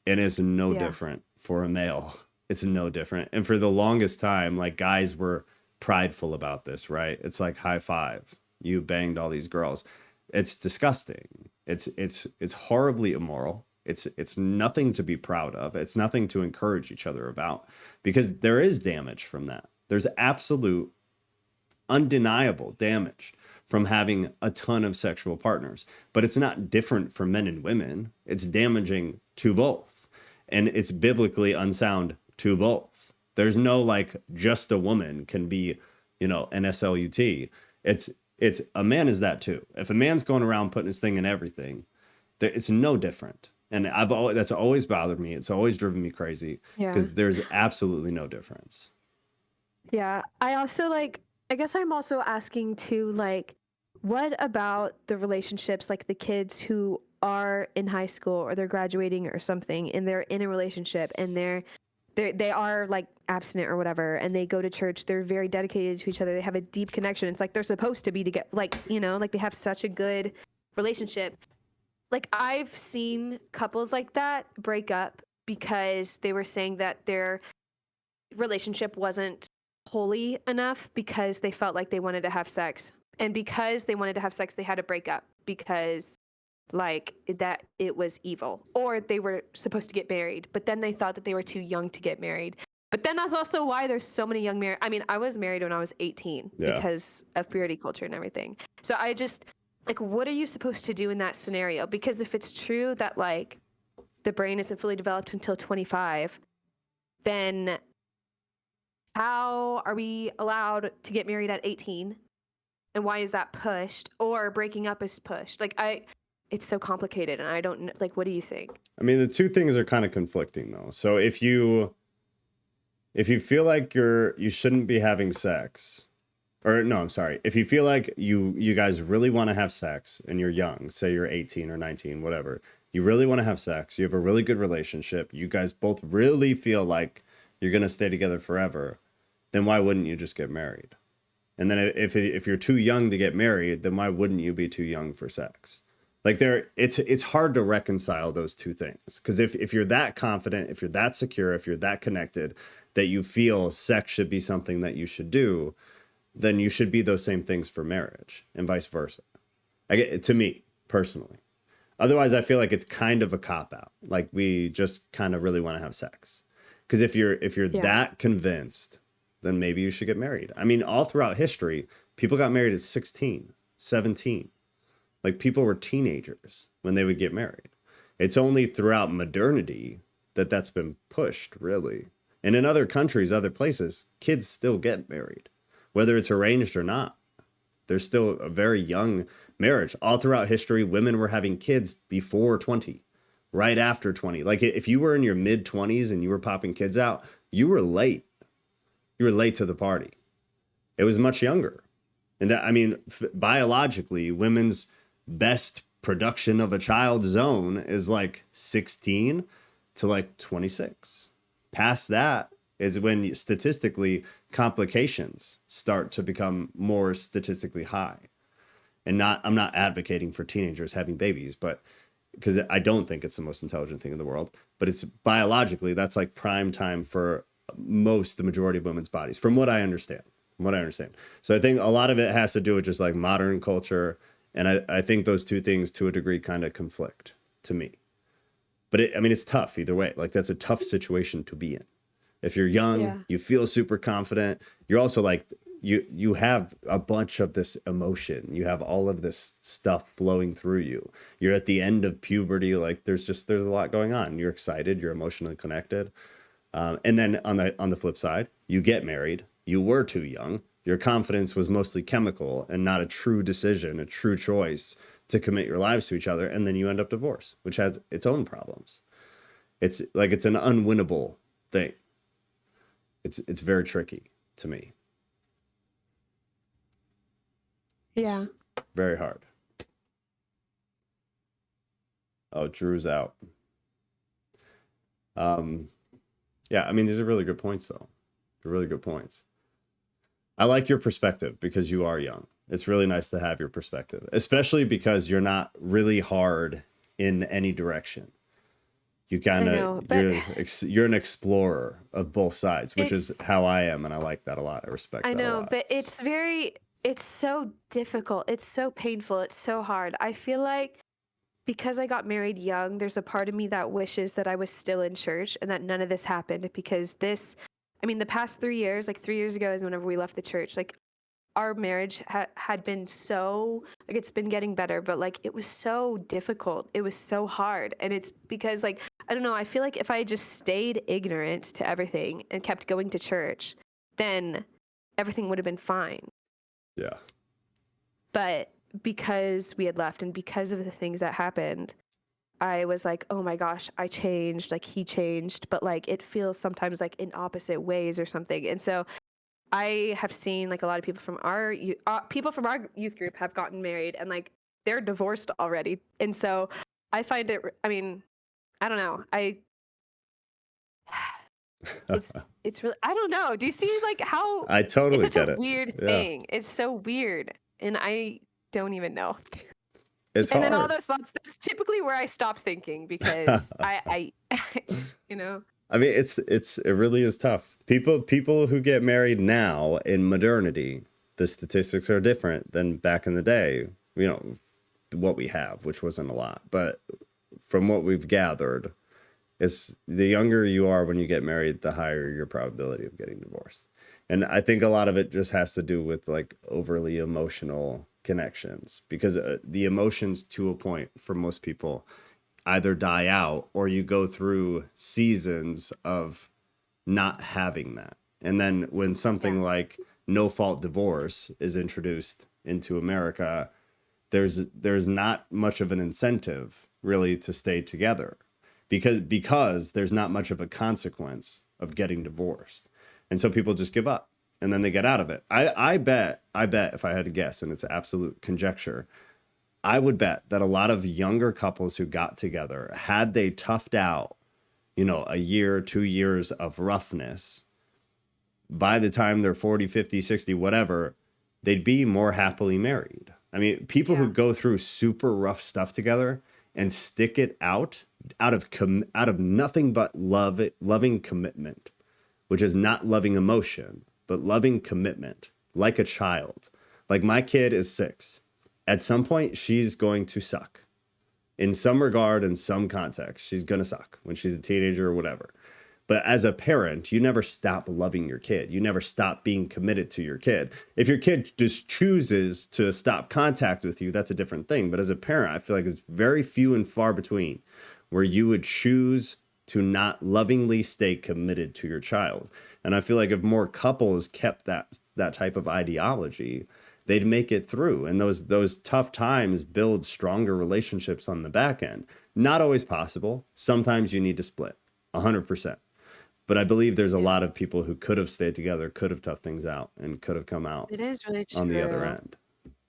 And it's no different for a male. It's no different. And for the longest time, like, guys were prideful about this, right? It's like, high five, you banged all these girls. It's disgusting. It's horribly immoral. It's nothing to be proud of. It's nothing to encourage each other about, because there is damage from that. There's absolute, undeniable damage from having a ton of sexual partners, but it's not different for men and women. It's damaging to both, and it's biblically unsound to both. There's no, like, just a woman can be, an SLUT. It's a man is that too. If a man's going around putting his thing in everything, it's no different. And that's always bothered me. It's always driven me crazy because there's absolutely no difference. Yeah. I guess I'm also asking too, like, what about the relationships, like the kids who are in high school or they're graduating or something and they're in a relationship and they are, like, abstinent or whatever, and they go to church, they're very dedicated to each other, they have a deep connection. It's like they're supposed to be together, like, like, they have such a good relationship. like I've seen couples like that break up because they were saying that their relationship wasn't holy enough because they felt like they wanted to have sex. And because they wanted to have sex, they had to break up because like that it was evil. Or they were supposed to get married, but then they thought that they were too young to get married. But then that's also why there's so many young married. I mean, I was married when I was 18 Yeah. because of purity culture and everything. So I just like, what are you supposed to do in that scenario? Because if it's true that like the brain isn't fully developed until 25, then how are we allowed to get married at 18? And why is that pushed? Or breaking up is pushed? Like it's so complicated and I don't know, like, what do you think? I mean, the two things are kind of conflicting though. So if you feel like you shouldn't be having sex, or no, I'm sorry. If you feel like you guys really want to have sex and you're young, say you're 18 or 19, whatever, you really want to have sex, you have a really good relationship, you guys both really feel like you're going to stay together forever, then why wouldn't you just get married? And then if you're too young to get married, then why wouldn't you be too young for sex? Like it's hard to reconcile those two things. Because if you're that confident, if you're that secure, if you're that connected, that you feel sex should be something that you should do, then you should be those same things for marriage and vice versa. To me, personally. Otherwise, I feel like it's kind of a cop-out. Like we just kind of really want to have sex. Because if you're that convinced, then maybe you should get married. I mean, all throughout history, people got married at 16, 17. Like people were teenagers when they would get married. It's only throughout modernity that that's been pushed, really. And in other countries, other places, kids still get married, whether it's arranged or not. There's still a very young marriage. All throughout history, women were having kids before 20, right after 20. Like if you were in your mid 20s and you were popping kids out, you were late. You were late to the party. It was much younger. And that, I mean, biologically, women's best production of a child's zone is like 16 to like 26. Past that is when statistically complications start to become more statistically high. And I'm not advocating for teenagers having babies, but because I don't think it's the most intelligent thing in the world, but it's biologically, that's like prime time for the majority of women's bodies, from what I understand. So I think a lot of it has to do with just like modern culture. And I think those two things to a degree kind of conflict to me. But it's tough either way. Like that's a tough situation to be in. If you're young, you feel super confident. You're also like, you have a bunch of this emotion. You have all of this stuff flowing through you. You're at the end of puberty. Like there's a lot going on. You're excited. You're emotionally connected. And then on the flip side, you get married. You were too young. Your confidence was mostly chemical and not a true decision, a true choice to commit your lives to each other. And then you end up divorced, which has its own problems. It's like it's an unwinnable thing. It's very tricky to me. Yeah. It's very hard. Oh, Drew's out. Yeah, I mean, these are really good points, though. They're really good points. I like your perspective because you are young. It's really nice to have your perspective, especially because you're not really hard in any direction. You kind of, you're an explorer of both sides, which is how I am. And I like that a lot. I respect that a lot. I know, but it's so difficult. It's so painful. It's so hard. I feel like because I got married young, there's a part of me that wishes that I was still in church and that none of this happened because the past 3 years, like 3 years ago is whenever we left the church, like our marriage had been so, like it's been getting better, but like it was so difficult. It was so hard. And it's because like, I don't know, I feel like if I just stayed ignorant to everything and kept going to church, then everything would have been fine. Yeah. But because we had left and because of the things that happened, I was like, oh my gosh, I changed, like he changed, but like it feels sometimes like in opposite ways or something. And so I have seen like a lot of people from our youth group have gotten married and like they're divorced already. And so I find it, I don't know. It's really, I don't know. Do you see like how I totally it's such get a it. weird thing. It's so weird. And I don't even know. It's And then all hard. those thoughts, that's typically where I stop thinking because I you know. I mean, it really is tough. People who get married now in modernity, the statistics are different than back in the day. You know, what we have, which wasn't a lot, but from what we've gathered, is the younger you are when you get married, the higher your probability of getting divorced. And I think a lot of it just has to do with like overly emotional connections, because the emotions to a point for most people either die out or you go through seasons of not having that. And then when something like no fault divorce is introduced into America, there's not much of an incentive really to stay together, because there's not much of a consequence of getting divorced. And so people just give up and then they get out of it. I bet if I had to guess, and it's absolute conjecture, I would bet that a lot of younger couples who got together, had they toughed out, you know, a year, 2 years of roughness, by the time they're 40, 50, 60, whatever, they'd be more happily married. I mean, people who go through super rough stuff together and stick it out of nothing but loving commitment, which is not loving emotion, but loving commitment, like a child. Like my kid is 6. At some point, she's going to suck. In some regard, in some context, she's going to suck when she's a teenager or whatever. But as a parent, you never stop loving your kid. You never stop being committed to your kid. If your kid just chooses to stop contact with you, that's a different thing. But as a parent, I feel like it's very few and far between where you would choose to not lovingly stay committed to your child. And I feel like if more couples kept that type of ideology, they'd make it through. And those tough times build stronger relationships on the back end. Not always possible. Sometimes you need to split 100%. But I believe there's a lot of people who could have stayed together, could have toughed things out, and could have come out It is really true. on the other end,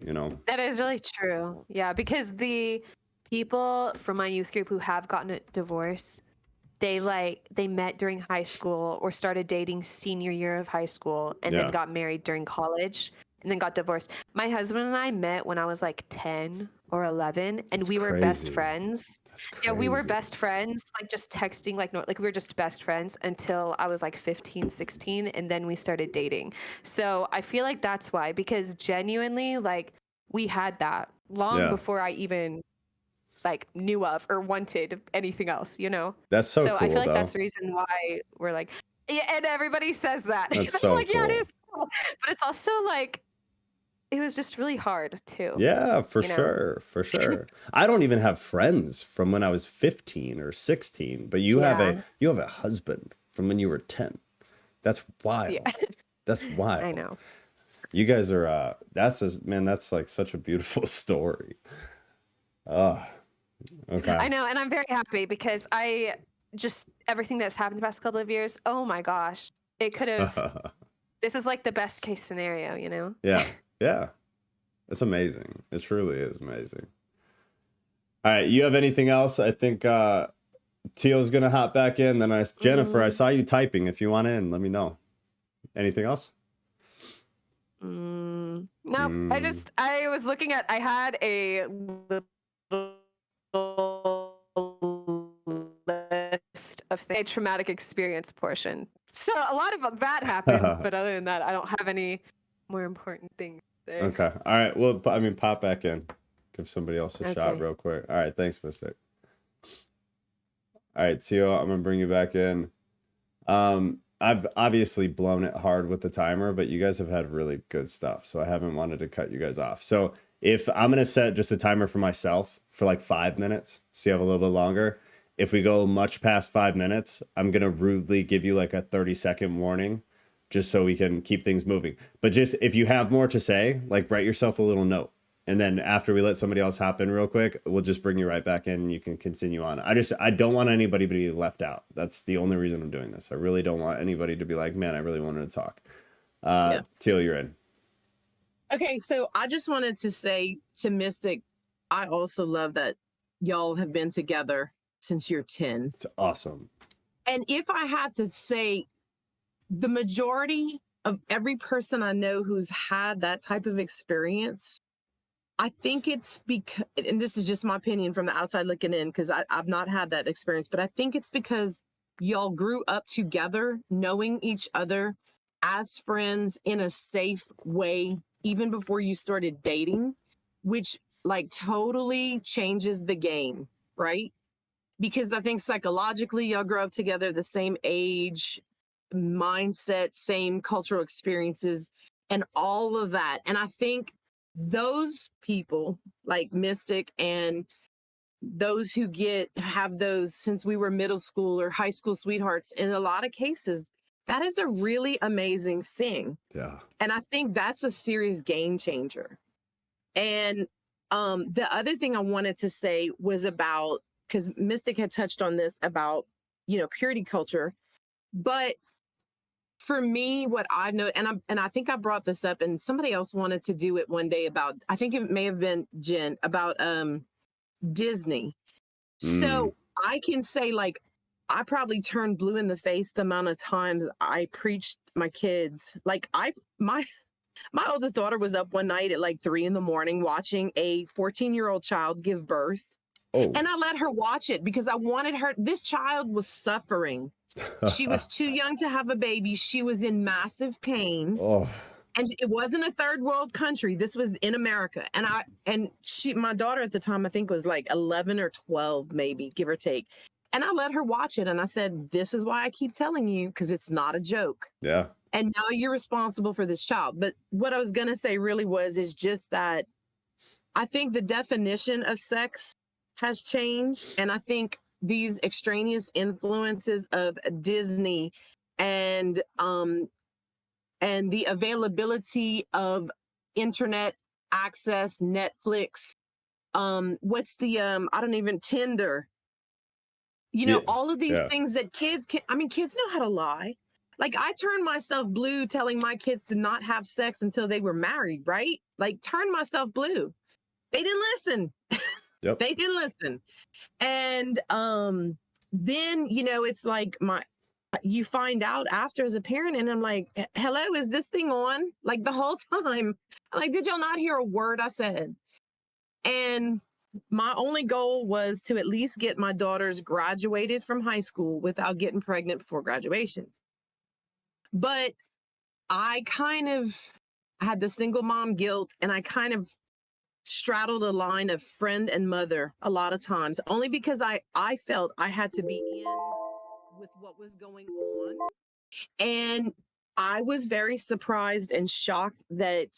you know? That is really true. Yeah, because the people from my youth group who have gotten a divorce, they met during high school or started dating senior year of high school and then got married during college and then got divorced. My husband and I met when I was like 10 or 11 and That's we were crazy. best friends. That's crazy. Yeah, we were best friends, like just texting, like we were just best friends until I was like 15, 16, and then we started dating. So I feel like that's why, because genuinely, like we had that long before I even like knew of or wanted anything else, you know? That's so So cool, I feel like though. that's the reason why we're like, yeah, and everybody says that. That's I'm so like, yeah, it cool. is cool. But it's also like, it was just really hard too. Yeah, for you know? sure. For sure. I don't even have friends from when I was 15 or 16, but you have a husband from when you were 10. That's wild. Yeah. That's wild. I know. You guys are that's like such a beautiful story. Oh, okay. I know, and I'm very happy because I just everything that's happened the past couple of years, oh my gosh. It could have this is like the best case scenario, you know? Yeah. Yeah. It's amazing. It truly is amazing. All right, you have anything else? I think Teal's gonna hop back in. Then Jennifer, I saw you typing. If you want in, let me know. Anything else? No, I was looking at, I had a little list of things, traumatic experience portion. So a lot of that happened, but other than that, I don't have any more important things there. Okay. All right. Well, I mean, pop back in. Give somebody else a shot real quick. All right. Thanks, Mystic. All right, Teal, I'm gonna bring you back in. I've obviously blown it hard with the timer, but you guys have had really good stuff, so I haven't wanted to cut you guys off. So if I'm gonna set just a timer for myself for like 5 minutes, so you have a little bit longer. If we go much past 5 minutes, I'm gonna rudely give you like a 30-second warning, just so we can keep things moving. But just if you have more to say, like write yourself a little note. And then after we let somebody else hop in real quick, we'll just bring you right back in and you can continue on. I don't want anybody to be left out. That's the only reason I'm doing this. I really don't want anybody to be like, man, I really wanted to talk. Teal, you're in. Okay, so I just wanted to say to Mystic, I also love that y'all have been together since you're 10. It's awesome. And if I had to say, the majority of every person I know who's had that type of experience I think it's because, and this is just my opinion from the outside looking in, because I've not had that experience, but I think it's because y'all grew up together, knowing each other as friends in a safe way, even before you started dating, which like totally changes the game, right? Because I think psychologically, y'all grow up together, the same age, mindset, same cultural experiences, and all of that. And I think those people like Mystic and those who have those since we were middle school or high school sweethearts, in a lot of cases, that is a really amazing thing. Yeah. And I think that's a serious game changer. And the other thing I wanted to say was about, because Mystic had touched on this about, purity culture, but for me, what I've noticed, and I think I brought this up, and somebody else wanted to do it one day about, I think it may have been Jen, about Disney. So I can say, like, I probably turned blue in the face the amount of times I preached my kids. Like my oldest daughter was up one night at like 3 a.m. watching a 14-year-old child give birth. Oh. And I let her watch it because I wanted her. This child was suffering. She was too young to have a baby. She was in massive pain. Oh. And it wasn't a third world country. This was in America. And my daughter at the time, I think was like 11 or 12, maybe, give or take. And I let her watch it. And I said, this is why I keep telling you, because it's not a joke. Yeah. And now you're responsible for this child. But what I was going to say really is just that I think the definition of sex has changed. And I think these extraneous influences of Disney and the availability of internet access, Netflix, Tinder, Yeah. all of these Yeah. things that kids know how to lie. Like I turned myself blue telling my kids to not have sex until they were married, right? Like turned myself blue. They didn't listen. Yep. They didn't listen. And then, it's like you find out after as a parent, and I'm like, hello, is this thing on? Like the whole time, I'm like, did y'all not hear a word I said? And my only goal was to at least get my daughters graduated from high school without getting pregnant before graduation. But I kind of had the single mom guilt, and I kind of straddled a line of friend and mother a lot of times, only because I felt I had to be in with what was going on. And I was very surprised and shocked that,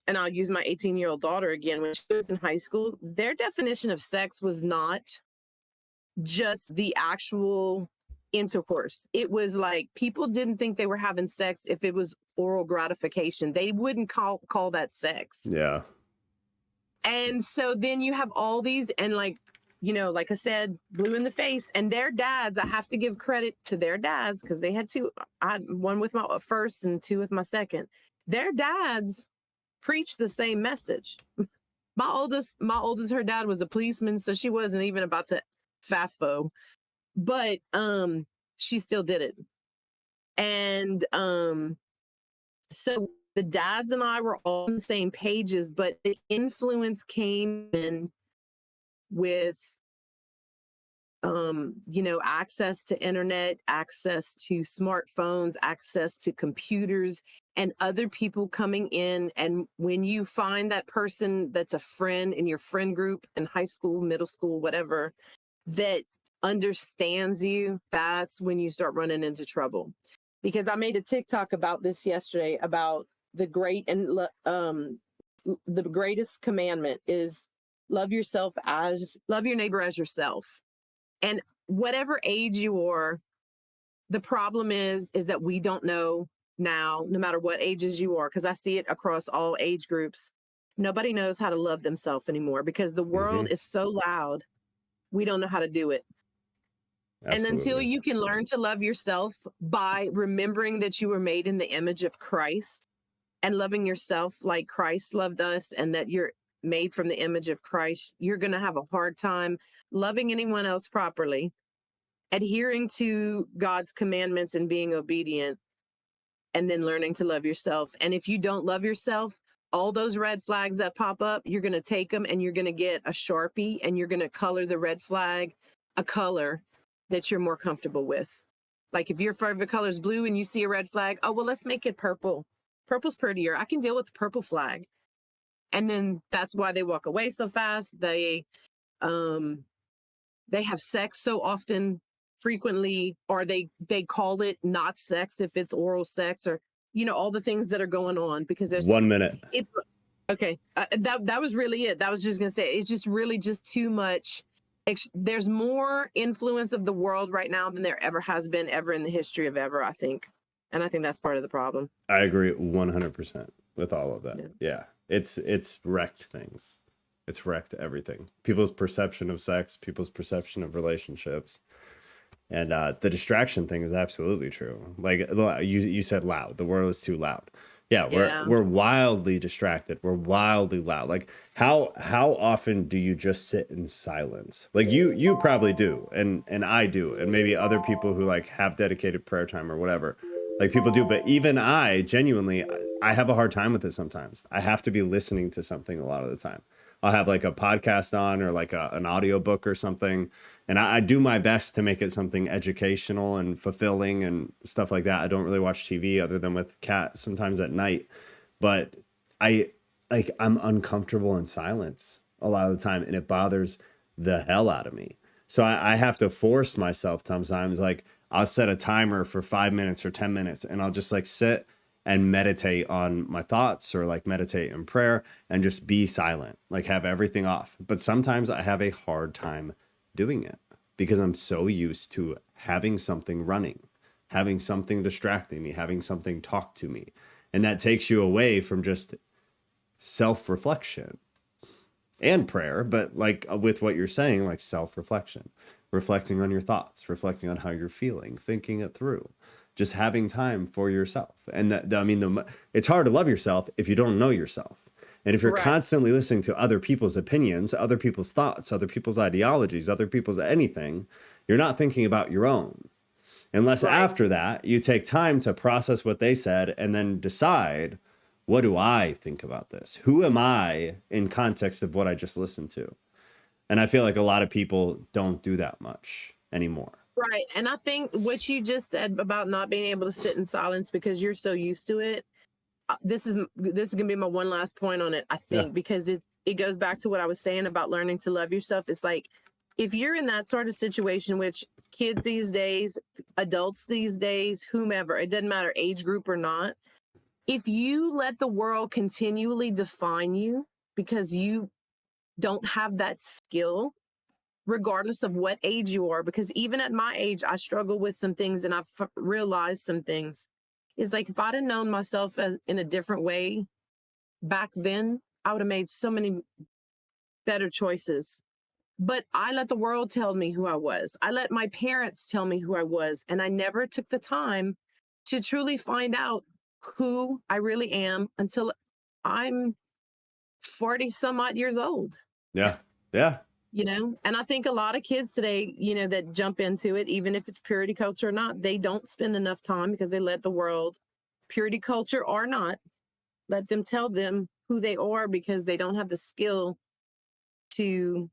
and I'll use my 18-year-old daughter again, when she was in high school, their definition of sex was not just the actual intercourse. It was like people didn't think they were having sex if it was oral gratification. They wouldn't call that sex. Yeah. And so then you have all these, and like I said, blue in the face, and their dads, I have to give credit to their dads because they had two. I had one with my first and two with my second. Their dads preached the same message. My oldest, her dad was a policeman, so she wasn't even about to FAFO, but she still did it. And so the dads and I were all on the same pages, but the influence came in with access to internet, access to smartphones, access to computers, and other people coming in. And when you find that person that's a friend in your friend group in high school, middle school, whatever, that understands you, that's when you start running into trouble. Because I made a TikTok about this yesterday, about the greatest commandment is love your neighbor as yourself. And whatever age you are, the problem is that we don't know now, no matter what ages you are, because I see it across all age groups. Nobody knows how to love themselves anymore because the world is so loud. We don't know how to do it. Absolutely. And until you can learn to love yourself by remembering that you were made in the image of Christ and loving yourself like Christ loved us, and that you're made from the image of Christ, you're going to have a hard time loving anyone else properly, adhering to God's commandments and being obedient, and then learning to love yourself. And if you don't love yourself, all those red flags that pop up, you're going to take them and you're going to get a Sharpie and you're going to color the red flag a color that you're more comfortable with. Like if your favorite color is blue and you see a red flag, oh, well, let's make it purple. Purple's prettier. I can deal with the purple flag. And then that's why they walk away so fast. They have sex so often, frequently, or they call it not sex if it's oral sex, or all the things that are going on, because there's 1 minute. It's okay. That was really it. That was just gonna say, it's just really just too much. There's more influence of the world right now than there ever has been ever in the history of ever, I think. And I think that's part of the problem. I agree 100% with all of that. Yeah. It's wrecked things. It's wrecked everything. People's perception of sex, people's perception of relationships. And the distraction thing is absolutely true. Like you said, loud. The world is too loud. Yeah, we're wildly distracted. We're wildly loud. Like how often do you just sit in silence? Like you probably do, and I do, and maybe other people who like have dedicated prayer time or whatever. Like people do, but even I genuinely, I have a hard time with it sometimes. I have to be listening to something a lot of the time. I'll have like a podcast on or like an audiobook or something. And I do my best to make it something educational and fulfilling and stuff like that. I don't really watch TV other than with Kat sometimes at night. But I'm uncomfortable in silence a lot of the time, and it bothers the hell out of me. So I have to force myself sometimes. Like I'll set a timer for 5 minutes or 10 minutes, and I'll just like sit and meditate on my thoughts, or like meditate in prayer and just be silent, like have everything off. But sometimes I have a hard time doing it because I'm so used to having something running, having something distracting me, having something talk to me. And that takes you away from just self-reflection and prayer, but like with what you're saying, like self-reflection, reflecting on your thoughts, reflecting on how you're feeling, thinking it through, just having time for yourself. And it's hard to love yourself if you don't know yourself. And if you're constantly listening to other people's opinions, other people's thoughts, other people's ideologies, other people's anything, you're not thinking about your own. Unless after that, you take time to process what they said and then decide, what do I think about this? Who am I in context of what I just listened to? And I feel like a lot of people don't do that much anymore. Right. And I think what you just said about not being able to sit in silence because you're so used to it, this is gonna be my one last point on it, I think, because it goes back to what I was saying about learning to love yourself. It's like, if you're in that sort of situation, which kids these days, adults these days, whomever, it doesn't matter age group or not, if you let the world continually define you because you don't have that skill, regardless of what age you are, because even at my age, I struggle with some things and I've realized some things. It's like, if I'd have known myself in a different way back then, I would have made so many better choices. But I let the world tell me who I was. I let my parents tell me who I was. And I never took the time to truly find out who I really am until I'm 40 some odd years old. Yeah. Yeah. And I think a lot of kids today, that jump into it, even if it's purity culture or not, they don't spend enough time because they let the world, purity culture or not, let them tell them who they are, because they don't have the skill to,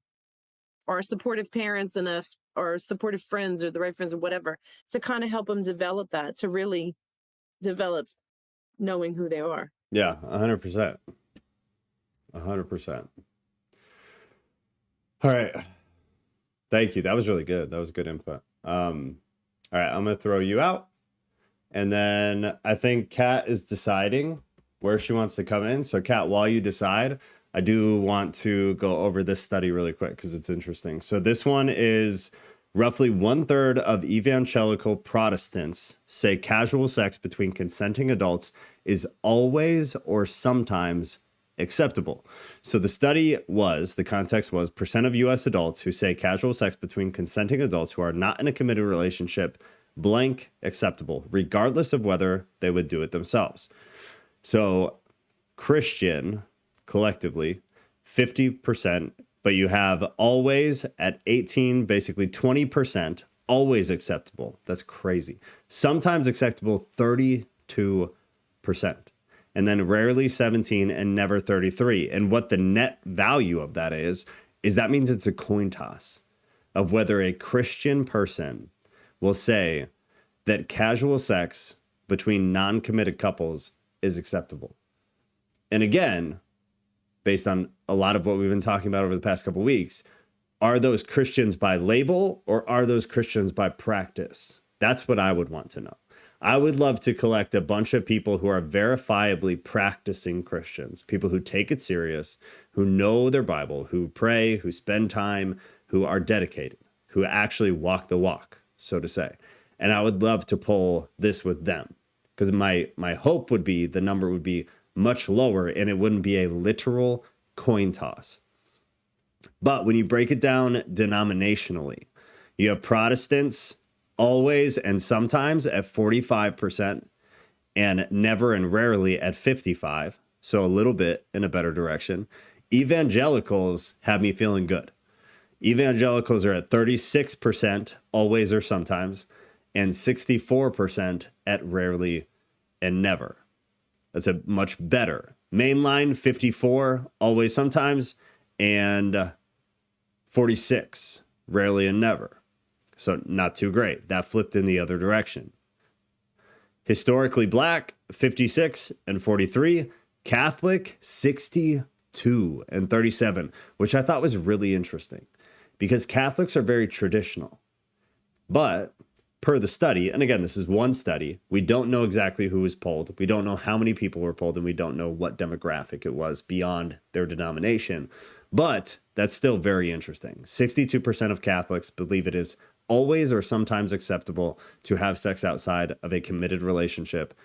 or supportive parents enough, or supportive friends, or the right friends, or whatever, to kind of help them develop that, to really develop knowing who they are. Yeah, 100%. 100%. All right. Thank you. That was really good. That was good input. All right, I'm going to throw you out. And then I think Kat is deciding where she wants to come in. So Kat, while you decide, I do want to go over this study really quick because it's interesting. So this one is roughly 1/3 of evangelical Protestants say casual sex between consenting adults is always or sometimes acceptable. So the context was percent of U.S. adults who say casual sex between consenting adults who are not in a committed relationship, blank, acceptable, regardless of whether they would do it themselves. So Christian, collectively, 50%, but you have always at 18, basically 20%, always acceptable. That's crazy. Sometimes acceptable, 32%. and then rarely 17 and never 33. And what the net value of that is that means it's a coin toss of whether a Christian person will say that casual sex between non-committed couples is acceptable. And again, based on a lot of what we've been talking about over the past couple of weeks, are those Christians by label or are those Christians by practice? That's what I would want to know. I would love to collect a bunch of people who are verifiably practicing Christians, people who take it serious, who know their Bible, who pray, who spend time, who are dedicated, who actually walk the walk, so to say. And I would love to pull this with them, because my hope would be the number would be much lower and it wouldn't be a literal coin toss. But when you break it down denominationally, you have Protestants always and sometimes at 45% and never and rarely at 55%. So a little bit in a better direction. Evangelicals have me feeling good. Evangelicals are at 36% always or sometimes and 64% at rarely and never. That's a much better. Mainline 54 always sometimes and 46 rarely and never. So not too great. That flipped in the other direction. Historically black, 56 and 43. Catholic, 62 and 37, which I thought was really interesting because Catholics are very traditional. But per the study, and again, this is one study, we don't know exactly who was polled. We don't know how many people were polled, and we don't know what demographic it was beyond their denomination. But that's still very interesting. 62% of Catholics believe it is always or sometimes acceptable to have sex outside of a committed relationship.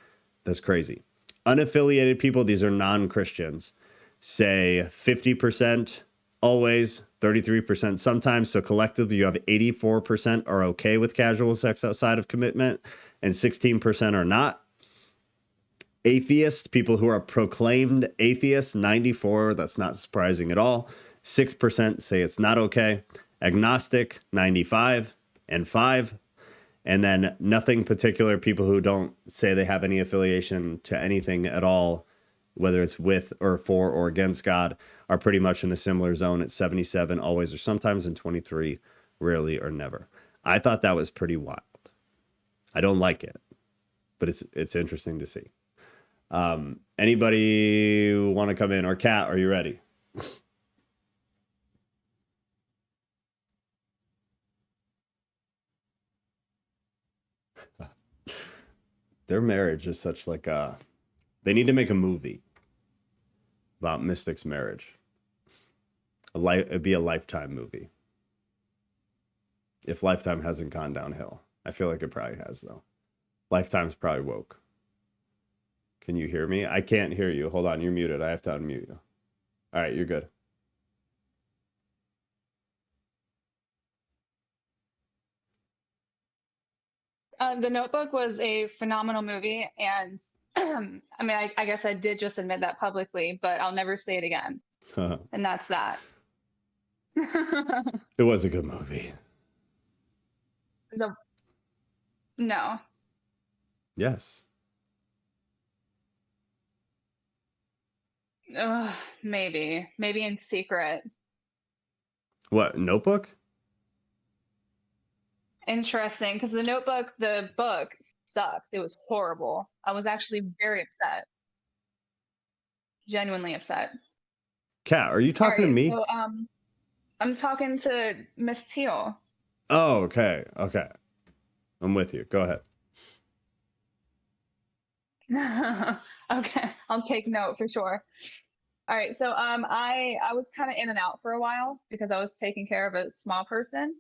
That's crazy. Unaffiliated people, these are non-Christians, say 50% always, 33% sometimes. So collectively, you have 84% are okay with casual sex outside of commitment and 16% are not. Atheists, people who are proclaimed atheists, 94, that's not surprising at all. 6% say it's not okay. Agnostic, 95 and 5. And then nothing particular, people who don't say they have any affiliation to anything at all, whether it's with or for or against God, are pretty much in a similar zone at 77, always or sometimes, and 23, rarely or never. I thought that was pretty wild. I don't like it, but it's interesting to see. Anybody want to come in? Or Kat, are you ready? Their marriage is such like a... They need to make a movie about Mystic's marriage. It'd be a Lifetime movie. If Lifetime hasn't gone downhill. I feel like it probably has, though. Lifetime's probably woke. Can you hear me? I can't hear you. Hold on, you're muted. I have to unmute you. All right, you're good. The Notebook was a phenomenal movie, and I mean, I guess I did just admit that publicly, but I'll never say it again. And that's that. It was a good movie. No. Yes. Maybe in secret. What, Notebook? Interesting, because the book sucked. It was horrible. I was actually very upset. Genuinely upset. Kat, are you talking to me? So, I'm talking to Miss Teal. Oh, okay. Okay. I'm with you. Go ahead. Okay, I'll take note for sure. All right, so I was kind of in and out for a while because I was taking care of a small person.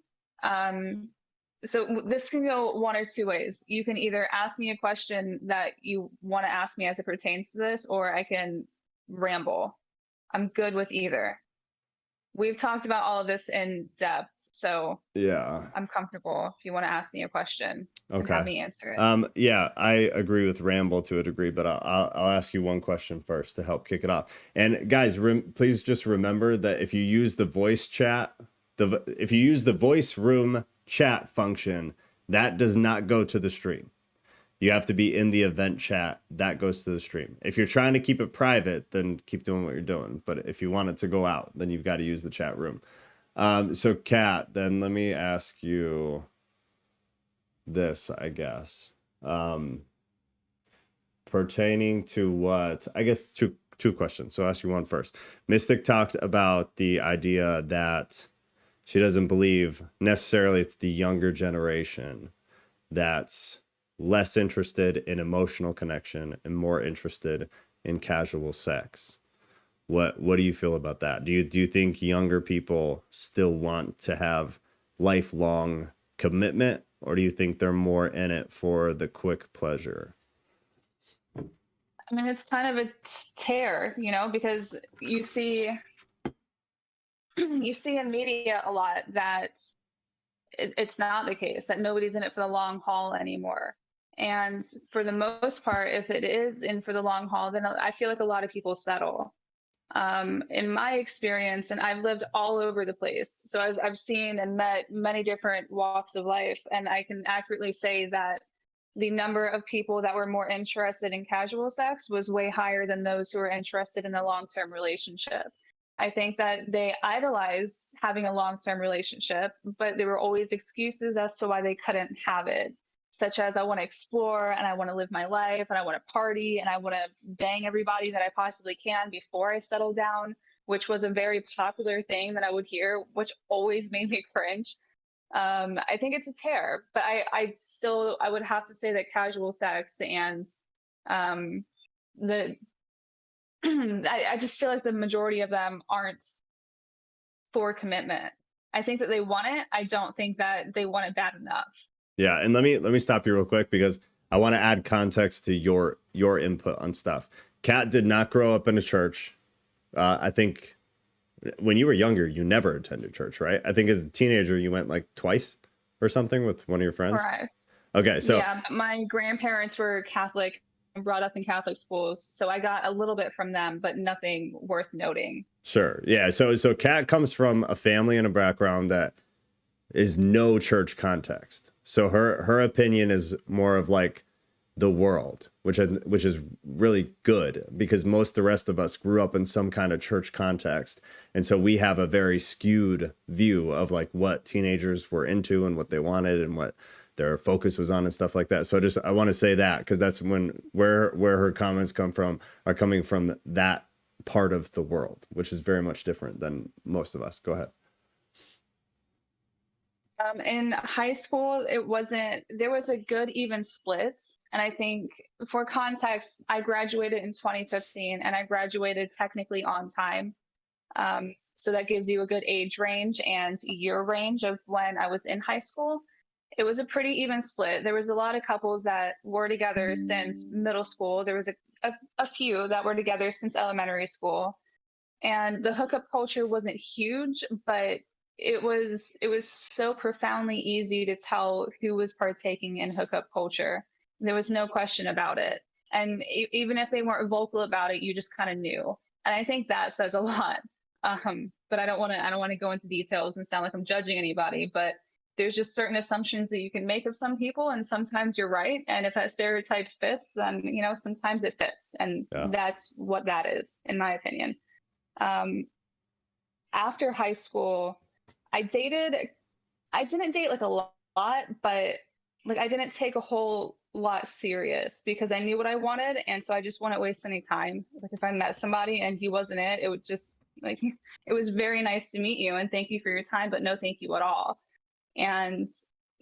So this can go one or two ways. You can either ask me a question that you want to ask me as it pertains to this, or I can ramble. I'm good with either. We've talked about all of this in depth, so yeah, I'm comfortable if you want to ask me a question and okay. have me answer it. Yeah, I agree with ramble to a degree, but I'll ask you one question first to help kick it off. And guys, please just remember that if you use the voice chat, if you use the voice room chat function, that does not go to the stream. You have to be in the event chat. That goes to the stream. If you're trying to keep it private, then keep doing what you're doing. But if you want it to go out, then you've got to use the chat room. So Kat, then let me ask you this, I guess. Pertaining to what, I guess two questions. So I'll ask you one first. Mystic talked about the idea that she doesn't believe necessarily it's the younger generation that's less interested in emotional connection and more interested in casual sex. What do you feel about that? Do you think younger people still want to have lifelong commitment, or do you think they're more in it for the quick pleasure? I mean, it's kind of a tear, because you see in media a lot that it's not the case, that nobody's in it for the long haul anymore. And for the most part, if it is in for the long haul, then I feel like a lot of people settle. In my experience, and I've lived all over the place, so I've seen and met many different walks of life, and I can accurately say that the number of people that were more interested in casual sex was way higher than those who were interested in a long-term relationship. I think that they idolized having a long-term relationship, but there were always excuses as to why they couldn't have it, such as I want to explore and I want to live my life and I want to party and I want to bang everybody that I possibly can before I settle down, which was a very popular thing that I would hear, which always made me cringe. I think it's a tear, but I would have to say that casual sex and the I just feel like the majority of them aren't for commitment. I think that they want it. I don't think that they want it bad enough. Yeah, and let me stop you real quick because I want to add context to your input on stuff. Kat did not grow up in a church. I think when you were younger, you never attended church, right? I think as a teenager, you went like twice or something with one of your friends. Right. Okay, so yeah, my grandparents were Catholic and brought up in Catholic schools, so I got a little bit from them, but nothing worth noting. Sure, yeah. So Kat comes from a family and a background that is no church context. So her opinion is more of like the world, which is really good because most of the rest of us grew up in some kind of church context. And so we have a very skewed view of like what teenagers were into and what they wanted and what their focus was on and stuff like that. So I want to say that because that's where her comments are coming from that part of the world, which is very much different than most of us. Go ahead. In high school, there was a good even split. And I think for context, I graduated in 2015 and I graduated technically on time. So that gives you a good age range and year range of when I was in high school. It was a pretty even split. There was a lot of couples that were together since middle school. There was a few that were together since elementary school. And the hookup culture wasn't huge, but it was so profoundly easy to tell who was partaking in hookup culture. There was no question about it. And even if they weren't vocal about it, you just kind of knew. And I think that says a lot. But I don't want to go into details and sound like I'm judging anybody, but there's just certain assumptions that you can make of some people, and sometimes you're right. And if that stereotype fits, then sometimes it fits. And that's what that is, in my opinion. After high school, I didn't date like a lot, but like I didn't take a whole lot serious because I knew what I wanted. And so I just wouldn't waste any time. Like if I met somebody and he wasn't it, it would just like, it was very nice to meet you and thank you for your time, but no, thank you at all. And,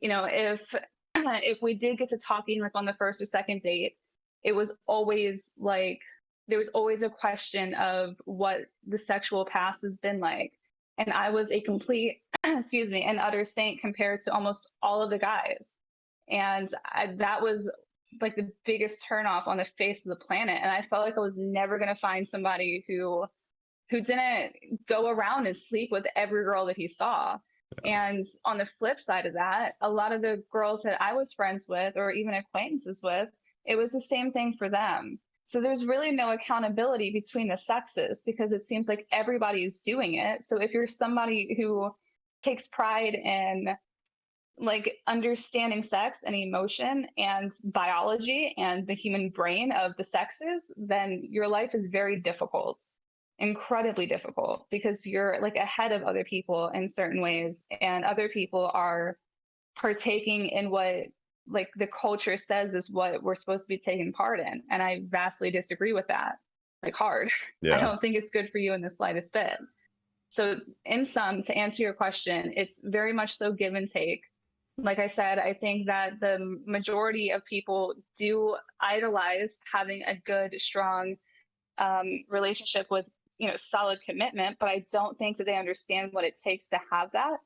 if we did get to talking like on the first or second date, it was always like, there was always a question of what the sexual past has been like. And I was a complete, and utter saint compared to almost all of the guys. And that was like the biggest turnoff on the face of the planet. And I felt like I was never going to find somebody who didn't go around and sleep with every girl that he saw. And on the flip side of that, a lot of the girls that I was friends with or even acquaintances with, it was the same thing for them. So there's really no accountability between the sexes because it seems like everybody is doing it. So if you're somebody who takes pride in like understanding sex and emotion and biology and the human brain of the sexes, then your life is very difficult, incredibly difficult, because you're like ahead of other people in certain ways, and other people are partaking in what like the culture says is what we're supposed to be taking part in. And I vastly disagree with that. Like hard. I Yeah. don't think it's good for you in the slightest bit. So in sum, to answer your question, it's very much so give and take. Like I said, I think that the majority of people do idolize having a good, strong relationship with, solid commitment, but I don't think that they understand what it takes to have that.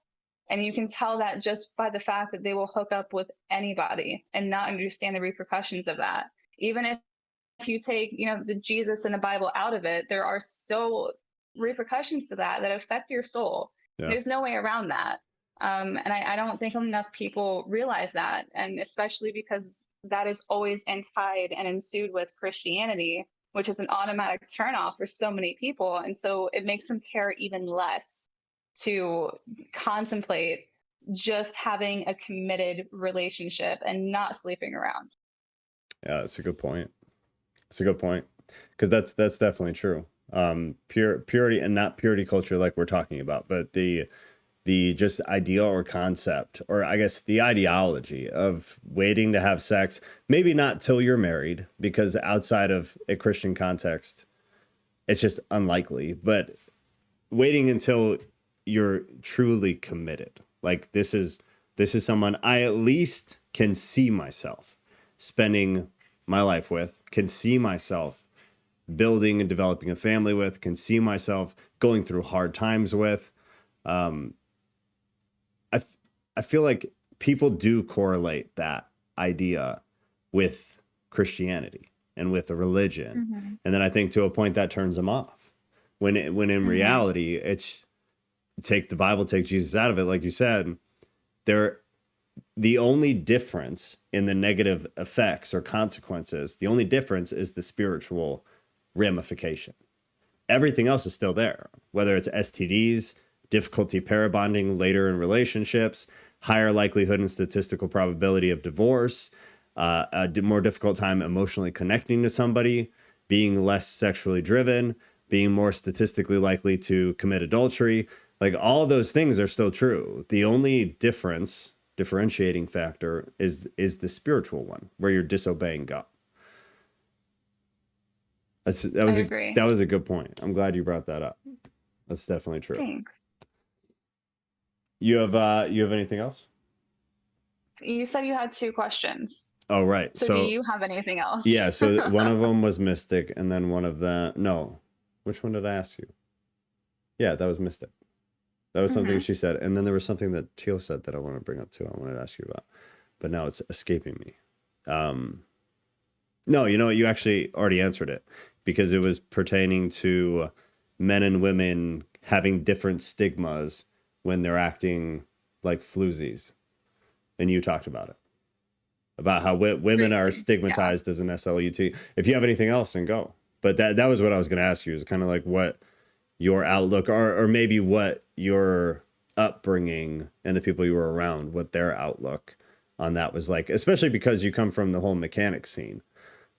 And you can tell that just by the fact that they will hook up with anybody and not understand the repercussions of that. Even if you take, the Jesus and the Bible out of it, there are still repercussions to that affect your soul. Yeah. There's no way around that. And I don't think enough people realize that. And especially because that is always tied and ensued with Christianity, which is an automatic turnoff for so many people. And so it makes them care even less to contemplate just having a committed relationship and not sleeping around. Yeah, that's a good point. It's a good point, because that's definitely true. Purity, and not purity culture like we're talking about, but the just idea or concept, or I guess the ideology of waiting to have sex, maybe not till you're married, because outside of a Christian context, it's just unlikely, but waiting until you're truly committed. Like this is someone I at least can see myself spending my life with, can see myself building and developing a family with, can see myself going through hard times with. I feel like people do correlate that idea with Christianity and with a religion. Mm-hmm. And then I think to a point that turns them off. When in reality, it's take the Bible, take Jesus out of it, like you said, the only difference in the negative effects or consequences, the only difference is the spiritual ramification. Everything else is still there, whether it's STDs, difficulty parabonding later in relationships, higher likelihood and statistical probability of divorce, a more difficult time emotionally connecting to somebody, being less sexually driven, being more statistically likely to commit adultery. Like all those things are still true. The only differentiating factor is the spiritual one, where you're disobeying God. That was a good point. I'm glad you brought that up. That's definitely true. Thanks. You have anything else? You said you had 2 questions. Oh, right. So do you have anything else? Yeah. So one of them was mystic, and then one of the no. Which one did I ask you? Yeah, that was mystic. That was something she said, and then there was something that Teal said that I want to bring up too. I wanted to ask you about, but now it's escaping me. No, you know what? You actually already answered it, because it was pertaining to men and women having different stigmas when they're acting like floozies. And you talked about it, about how women are stigmatized as an SLUT. If you have anything else, then go. But that was what I was going to ask you, is kind of like what your outlook, or maybe what your upbringing and the people you were around, what their outlook on that was like, especially because you come from the whole mechanic scene.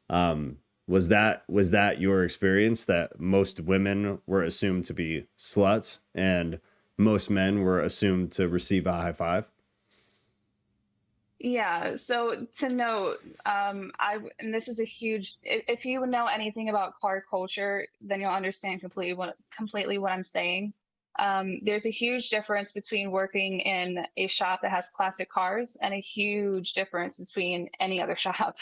Was that your experience, that most women were assumed to be sluts and most men were assumed to receive a high five? Yeah. So to note, and this is a huge, if you know anything about car culture, then you'll understand completely what I'm saying. There's a huge difference between working in a shop that has classic cars and a huge difference between any other shop.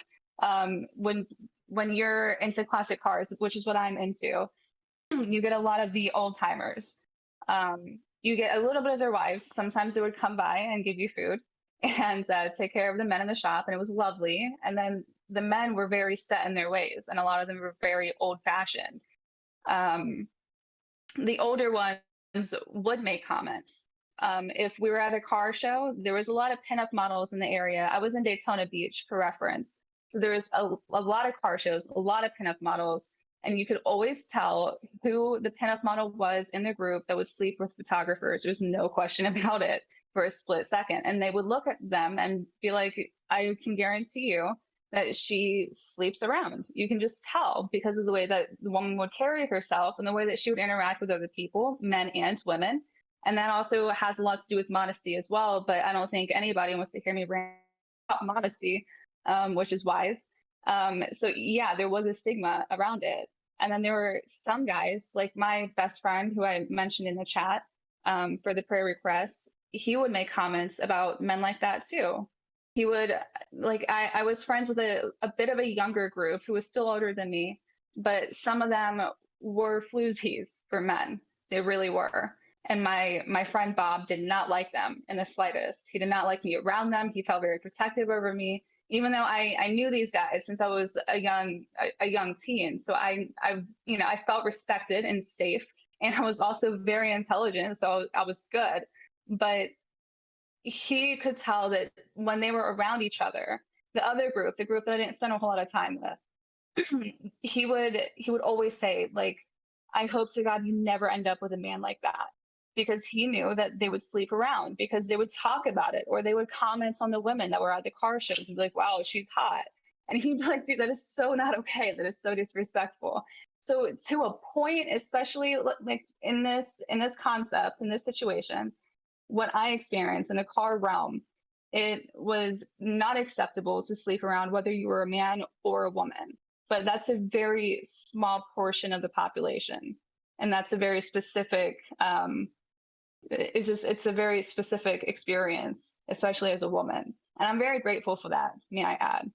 When you're into classic cars, which is what I'm into, you get a lot of the old timers. You get a little bit of their wives. Sometimes they would come by and give you food and take care of the men in the shop, and it was lovely. And then the men were very set in their ways, and a lot of them were very old-fashioned. The older ones would make comments. If we were at a car show, there was a lot of pinup models in the area. I was in Daytona Beach, for reference. So there was a lot of car shows, a lot of pinup models, and you could always tell who the pinup model was in the group that would sleep with photographers. There's no question about it for a split second. And they would look at them and be like, I can guarantee you that she sleeps around. You can just tell because of the way that the woman would carry herself and the way that she would interact with other people, men and women. And that also has a lot to do with modesty as well. But I don't think anybody wants to hear me rant about modesty, which is wise. So yeah, there was a stigma around it. And then there were some guys, like my best friend who I mentioned in the chat for the prayer request, he would make comments about men like that too. He would, like, I was friends with a bit of a younger group who was still older than me, but some of them were floozies for men. They really were. And my friend Bob did not like them in the slightest. He did not like me around them. He felt very protective over me, even though I knew these guys since I was a young teen. So I felt respected and safe, and I was also very intelligent, so I was good. But he could tell that when they were around each other, the other group, the group that I didn't spend a whole lot of time with, he would always say, like, I hope to God you never end up with a man like that, because he knew that they would sleep around, because they would talk about it, or they would comment on the women that were at the car shows and be like, wow, she's hot. And he'd be like, dude, that is so not okay. That is so disrespectful. So to a point, especially like in this concept, in this situation, what I experienced in a car realm, it was not acceptable to sleep around whether you were a man or a woman. But that's a very small portion of the population. And that's a very specific, it's a very specific experience, especially as a woman. And I'm very grateful for that, may I add,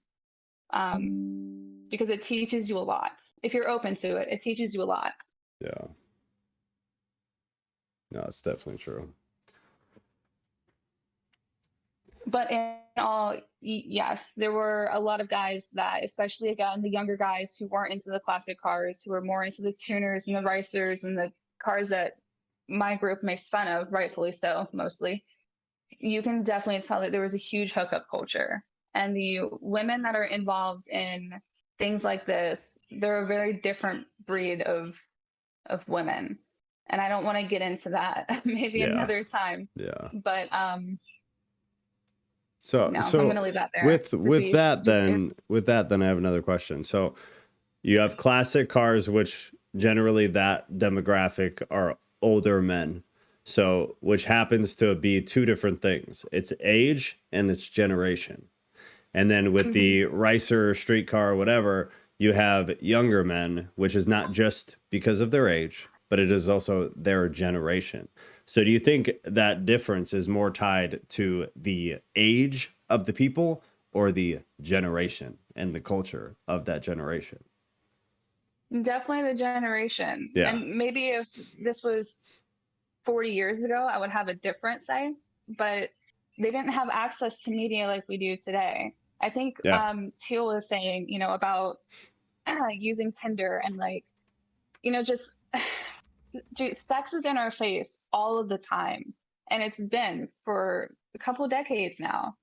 because it teaches you a lot. If you're open to it, it teaches you a lot. Yeah. No, it's definitely true. But in all, yes, there were a lot of guys that, especially again, the younger guys who weren't into the classic cars, who were more into the tuners and the racers and the cars that my group makes fun of, rightfully so, mostly. You can definitely tell that there was a huge hookup culture. And the women that are involved in things like this, they're a very different breed of women. And I don't want to get into that maybe another time. Yeah. But So no, I'm gonna leave that there. With that then I have another question. So you have classic cars, which generally that demographic are older men. So which happens to be two different things. It's age and it's generation. And then with the Ricer, streetcar, whatever, you have younger men, which is not just because of their age, but it is also their generation. So do you think that difference is more tied to the age of the people or the generation and the culture of that generation? Definitely the generation. Yeah. And maybe if this was 40 years ago, I would have a different say, but they didn't have access to media like we do today. I think Teal was saying, about using Tinder and just dude, sex is in our face all of the time. And it's been for a couple of decades now.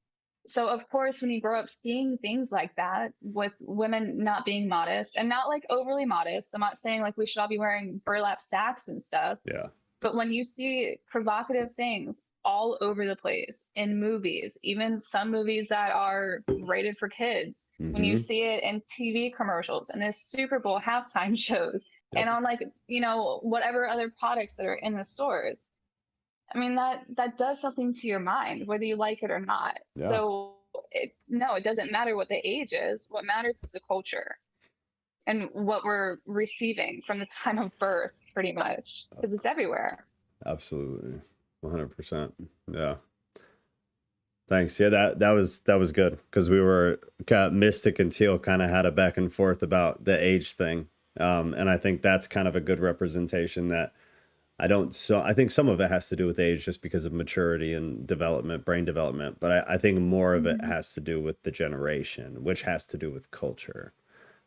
So of course, when you grow up seeing things like that with women not being modest and not like overly modest, I'm not saying like we should all be wearing burlap sacks and stuff. Yeah. But when you see provocative things all over the place in movies, even some movies that are rated for kids, when you see it in TV commercials and the Super Bowl halftime shows, and on whatever other products that are in the stores, I mean, that does something to your mind, whether you like it or not. Yeah. So it doesn't matter what the age is. What matters is the culture and what we're receiving from the time of birth, pretty much, because it's everywhere. Absolutely. 100%. Yeah. Thanks. Yeah, that was good, because we were kind of, Mystic and Teal kind of had a back and forth about the age thing. And I think that's kind of a good representation that I think some of it has to do with age just because of maturity and development, brain development. But I think more of it has to do with the generation, which has to do with culture.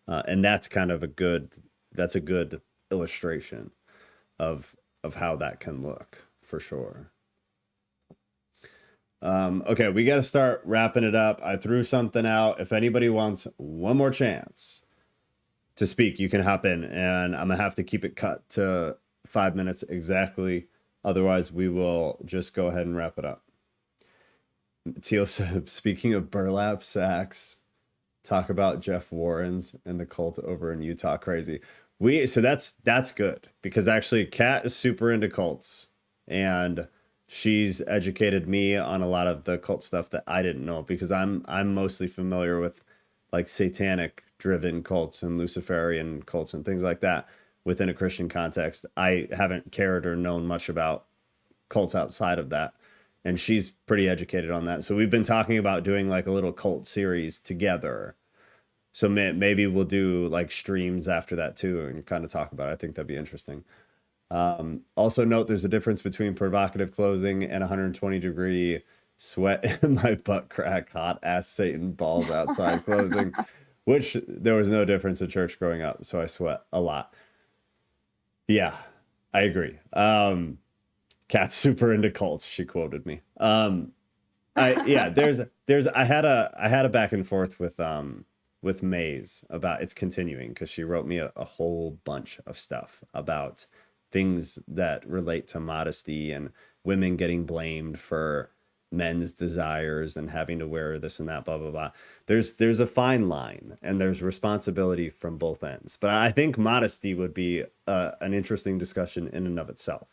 And that's kind of a good illustration of how that can look, for sure. Okay, we got to start wrapping it up. I threw something out. If anybody wants one more chance to speak, you can hop in, and I'm gonna have to keep it cut to 5 minutes exactly. Otherwise, we will just go ahead and wrap it up. Teal said, speaking of burlap sacks, talk about Jeff Warren's and the cult over in Utah. Crazy. So that's good, because actually Kat is super into cults, and she's educated me on a lot of the cult stuff that I didn't know, because I'm mostly familiar with like satanic driven cults and Luciferian cults and things like that within a Christian context. I haven't cared or known much about cults outside of that, and she's pretty educated on that. So we've been talking about doing like a little cult series together. So maybe we'll do like streams after that too, and kind of talk about it. I think that'd be interesting. Also note, there's a difference between provocative clothing and 120-degree sweat in my butt crack, hot ass Satan balls outside clothing, which there was no difference in church growing up. So I sweat a lot. Yeah, I agree. Kat's super into cults. She quoted me. I had a back and forth with Maze about it's continuing, because she wrote me a whole bunch of stuff about things that relate to modesty and women getting blamed for men's desires and having to wear this and that, blah, blah, blah. There's a fine line, and there's responsibility from both ends. But I think modesty would be an interesting discussion in and of itself,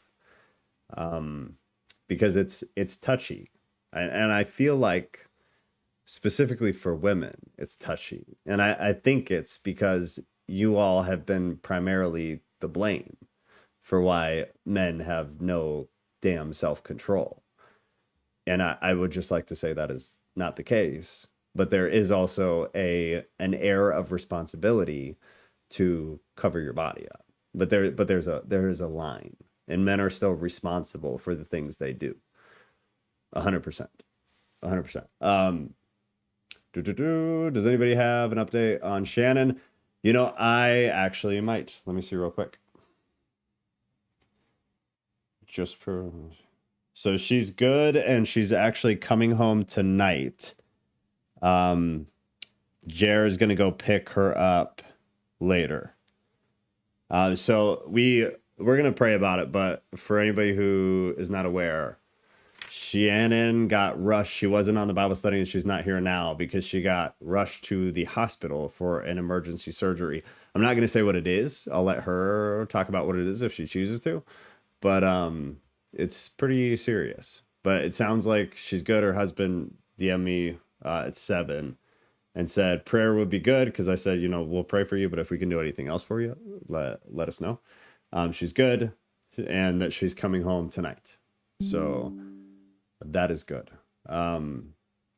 because it's touchy. And I feel like specifically for women, it's touchy. And I think it's because you all have been primarily the blame for why men have no damn self-control. And I would just like to say that is not the case. But there is also an air of responsibility to cover your body up. But there is a line, and men are still responsible for the things they do. 100%. 100%. Does anybody have an update on Shannon? You know, I actually might. Let me see real quick. So she's good, and she's actually coming home tonight. Jer is gonna go pick her up later. So we're gonna pray about it, but for anybody who is not aware, Shannon got rushed. She wasn't on the Bible study, and she's not here now because she got rushed to the hospital for an emergency surgery. I'm not going to say what it is. I'll let her talk about what it is if she chooses to. But it's pretty serious. But it sounds like she's good. Her husband DM'd me at 7 and said prayer would be good, because I said, you know, we'll pray for you, but if we can do anything else for you, let us know. She's good, and that she's coming home tonight. So that is good. Kat, I'm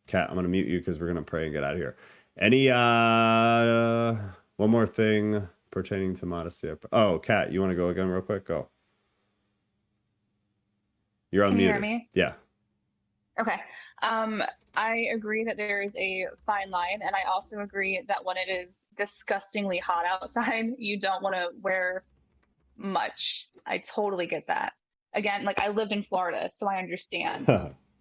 going to mute you because we're going to pray and get out of here. Any, one more thing pertaining to modesty. Oh, Kat, you want to go again real quick? Go. You're unmuted. Can you hear me? Yeah. Okay. I agree that there is a fine line, and I also agree that when it is disgustingly hot outside, you don't want to wear much. I totally get that. Again, like, I lived in Florida, so I understand.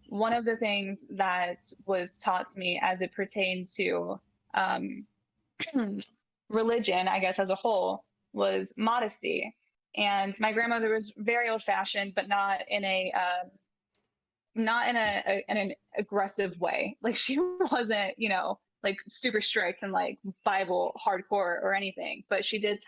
One of the things that was taught to me as it pertained to religion, I guess, as a whole, was modesty. And my grandmother was very old-fashioned, but not in an aggressive way. Like, she wasn't, you know, like super strict and like Bible hardcore or anything. But she did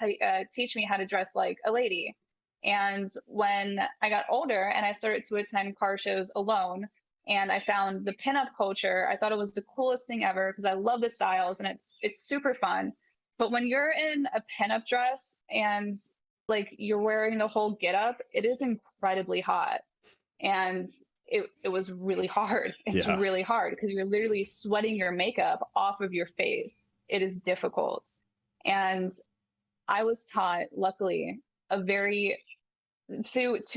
teach me how to dress like a lady. And when I got older and I started to attend car shows alone, and I found the pinup culture, I thought it was the coolest thing ever, because I love the styles and it's super fun. But when you're in a pinup dress and like you're wearing the whole getup, it is incredibly hot. And it was really hard. It's really hard because you're literally sweating your makeup off of your face. It is difficult. And I was taught, luckily, to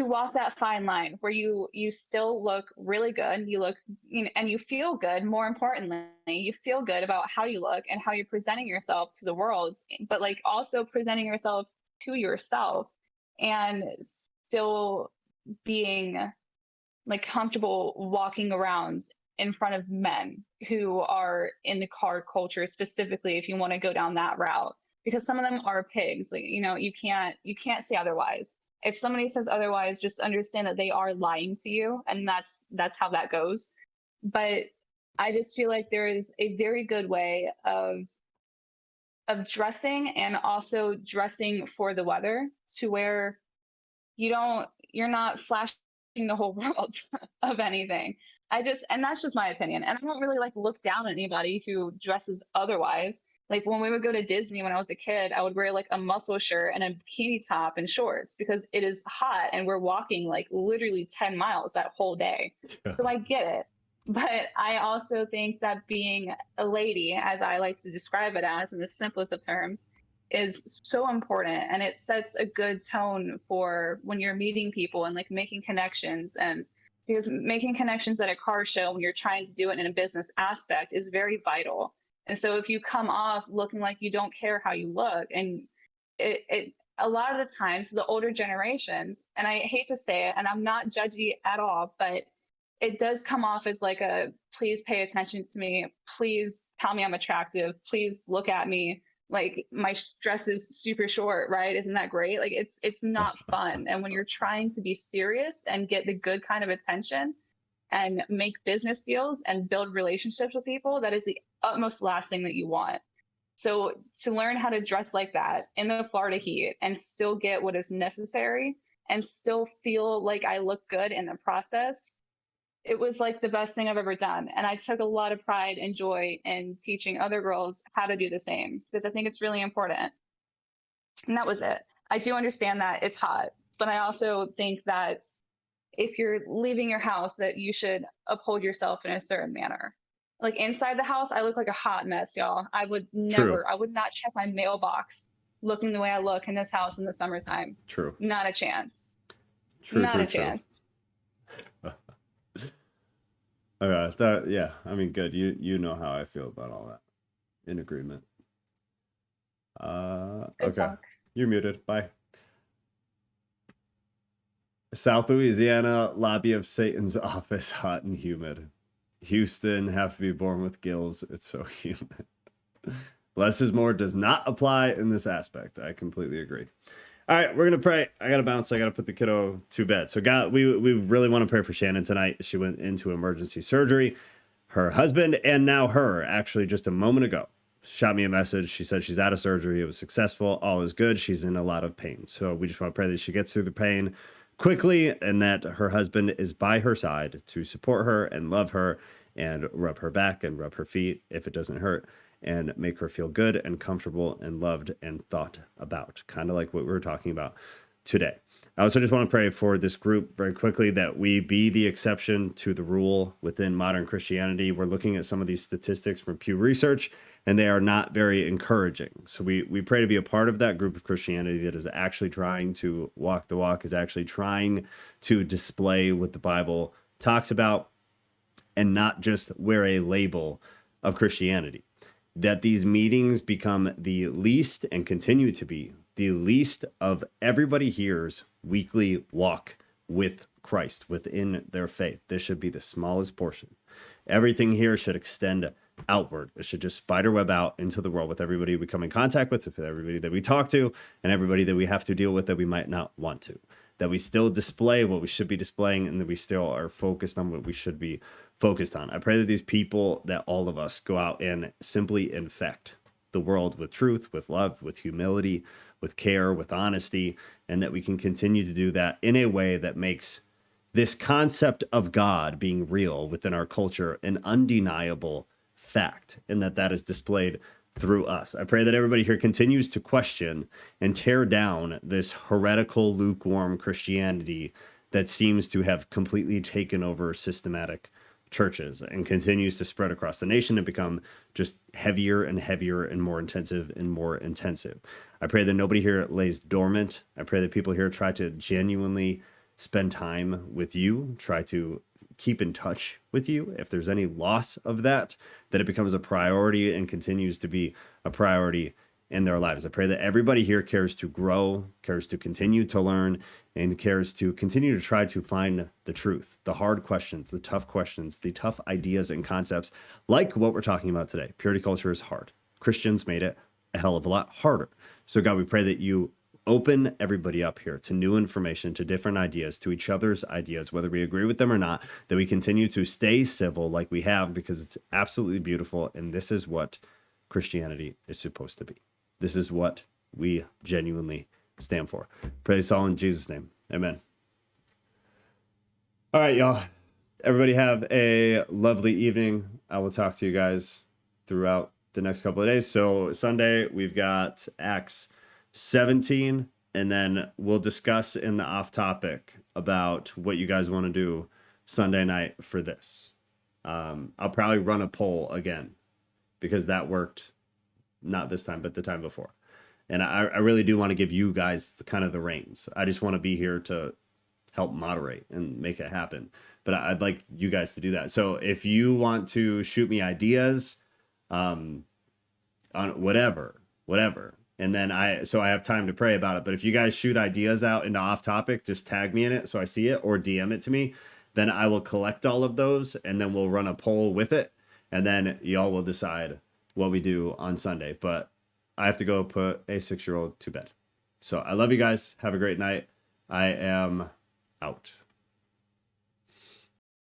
walk that fine line where you still look really good, and you feel good. More importantly, you feel good about how you look and how you're presenting yourself to the world, but like also presenting yourself to yourself, and still being like comfortable walking around in front of men who are in the car culture, specifically if you want to go down that route. because some of them are pigs. Like, you can't say otherwise. If somebody says otherwise, just understand that they are lying to you, and that's how that goes. But I just feel like there is a very good way of dressing, and also dressing for the weather, to where you're not flashing the whole world of anything. And that's just my opinion. And I don't really like look down at anybody who dresses otherwise. Like when we would go to Disney when I was a kid, I would wear like a muscle shirt and a bikini top and shorts because it is hot and we're walking like literally 10 miles that whole day. Yeah. So I get it. But I also think that being a lady, as I like to describe it as in the simplest of terms, is so important, and it sets a good tone for when you're meeting people and like making connections. And because making connections at a car show when you're trying to do it in a business aspect is very vital. And so if you come off looking like you don't care how you look, and it a lot of the times the older generations, and I hate to say it, and I'm not judgy at all, but it does come off as like a, please pay attention to me, please tell me I'm attractive, please look at me, like my dress is super short, right? Isn't that great? Like it's not fun. And when you're trying to be serious and get the good kind of attention and make business deals and build relationships with people, that is the utmost last thing that you want. So to learn how to dress like that in the Florida heat and still get what is necessary and still feel like I look good in the process, it was like the best thing I've ever done. And I took a lot of pride and joy in teaching other girls how to do the same, because I think it's really important. And that was it. I do understand that it's hot, but I also think that if you're leaving your house, that you should uphold yourself in a certain manner. Like inside the house, I look like a hot mess, y'all. I would not check my mailbox looking the way I look in this house in the summertime. True. Not a chance. True. Not a chance. Okay, yeah, I mean, good. You know how I feel about all that. In agreement. Okay. Talk. You're muted. Bye. South Louisiana, lobby of Satan's office, hot and humid. Houston, have to be born with gills. It's so humid. Less is more does not apply in this aspect. I completely agree. All right, we're gonna pray. I gotta bounce. I gotta put the kiddo to bed. So, God, we really want to pray for Shannon tonight. She went into emergency surgery. Her husband and now her, actually, just a moment ago, shot me a message. She said she's out of surgery. It was successful. All is good. She's in a lot of pain. So we just want to pray that she gets through the pain quickly and that her husband is by her side to support her and love her and rub her back and rub her feet if it doesn't hurt, and make her feel good and comfortable and loved and thought about, kind of like what we were talking about today. I also just want to pray for this group very quickly, that we be the exception to the rule within modern Christianity. We're looking at some of these statistics from Pew Research, and they are not very encouraging. So we pray to be a part of that group of Christianity that is actually trying to walk the walk, is actually trying to display what the Bible talks about, and not just wear a label of Christianity. That these meetings become the least, and continue to be the least, of everybody here's weekly walk with Christ within their faith. This should be the smallest portion. Everything here should extend outward. It should just spiderweb out into the world with everybody we come in contact with everybody that we talk to, and everybody that we have to deal with that we might not want to. That we still display what we should be displaying, and that we still are focused on what we should be focused on. I pray that these people, that all of us, go out and simply infect the world with truth, with love, with humility, with care, with honesty, and that we can continue to do that in a way that makes this concept of God being real within our culture an undeniable fact, and that is displayed through us. I pray that everybody here continues to question and tear down this heretical, lukewarm Christianity that seems to have completely taken over systematic churches and continues to spread across the nation and become just heavier and heavier and more intensive and more intensive. I pray that nobody here lays dormant. I pray that people here try to genuinely spend time with you, try to keep in touch with you. If there's any loss of that, that it becomes a priority and continues to be a priority in their lives. I pray that everybody here cares to grow, cares to continue to learn, and cares to continue to try to find the truth, the hard questions, the tough ideas and concepts, like what we're talking about today. Purity culture is hard. Christians made it a hell of a lot harder. So God, we pray that you open everybody up here to new information, to different ideas, to each other's ideas, whether we agree with them or not, that we continue to stay civil like we have, because it's absolutely beautiful. And this is what Christianity is supposed to be. This is what we genuinely stand for. Praise all in Jesus' name. Amen. All right, y'all. Everybody have a lovely evening. I will talk to you guys throughout the next couple of days. So Sunday, we've got Acts 17, and then we'll discuss in the off topic about what you guys want to do Sunday night for this. I'll probably run a poll again, because that worked not this time, but the time before. And I really do want to give you guys kind of the reins. I just want to be here to help moderate and make it happen. But I'd like you guys to do that. So if you want to shoot me ideas on whatever, and then I have time to pray about it. But if you guys shoot ideas out into off topic, just tag me in it so I see it, or DM it to me. Then I will collect all of those, and then we'll run a poll with it. And then y'all will decide what we do on Sunday. But I have to go put a 6-year-old to bed. So I love you guys. Have a great night. I am out.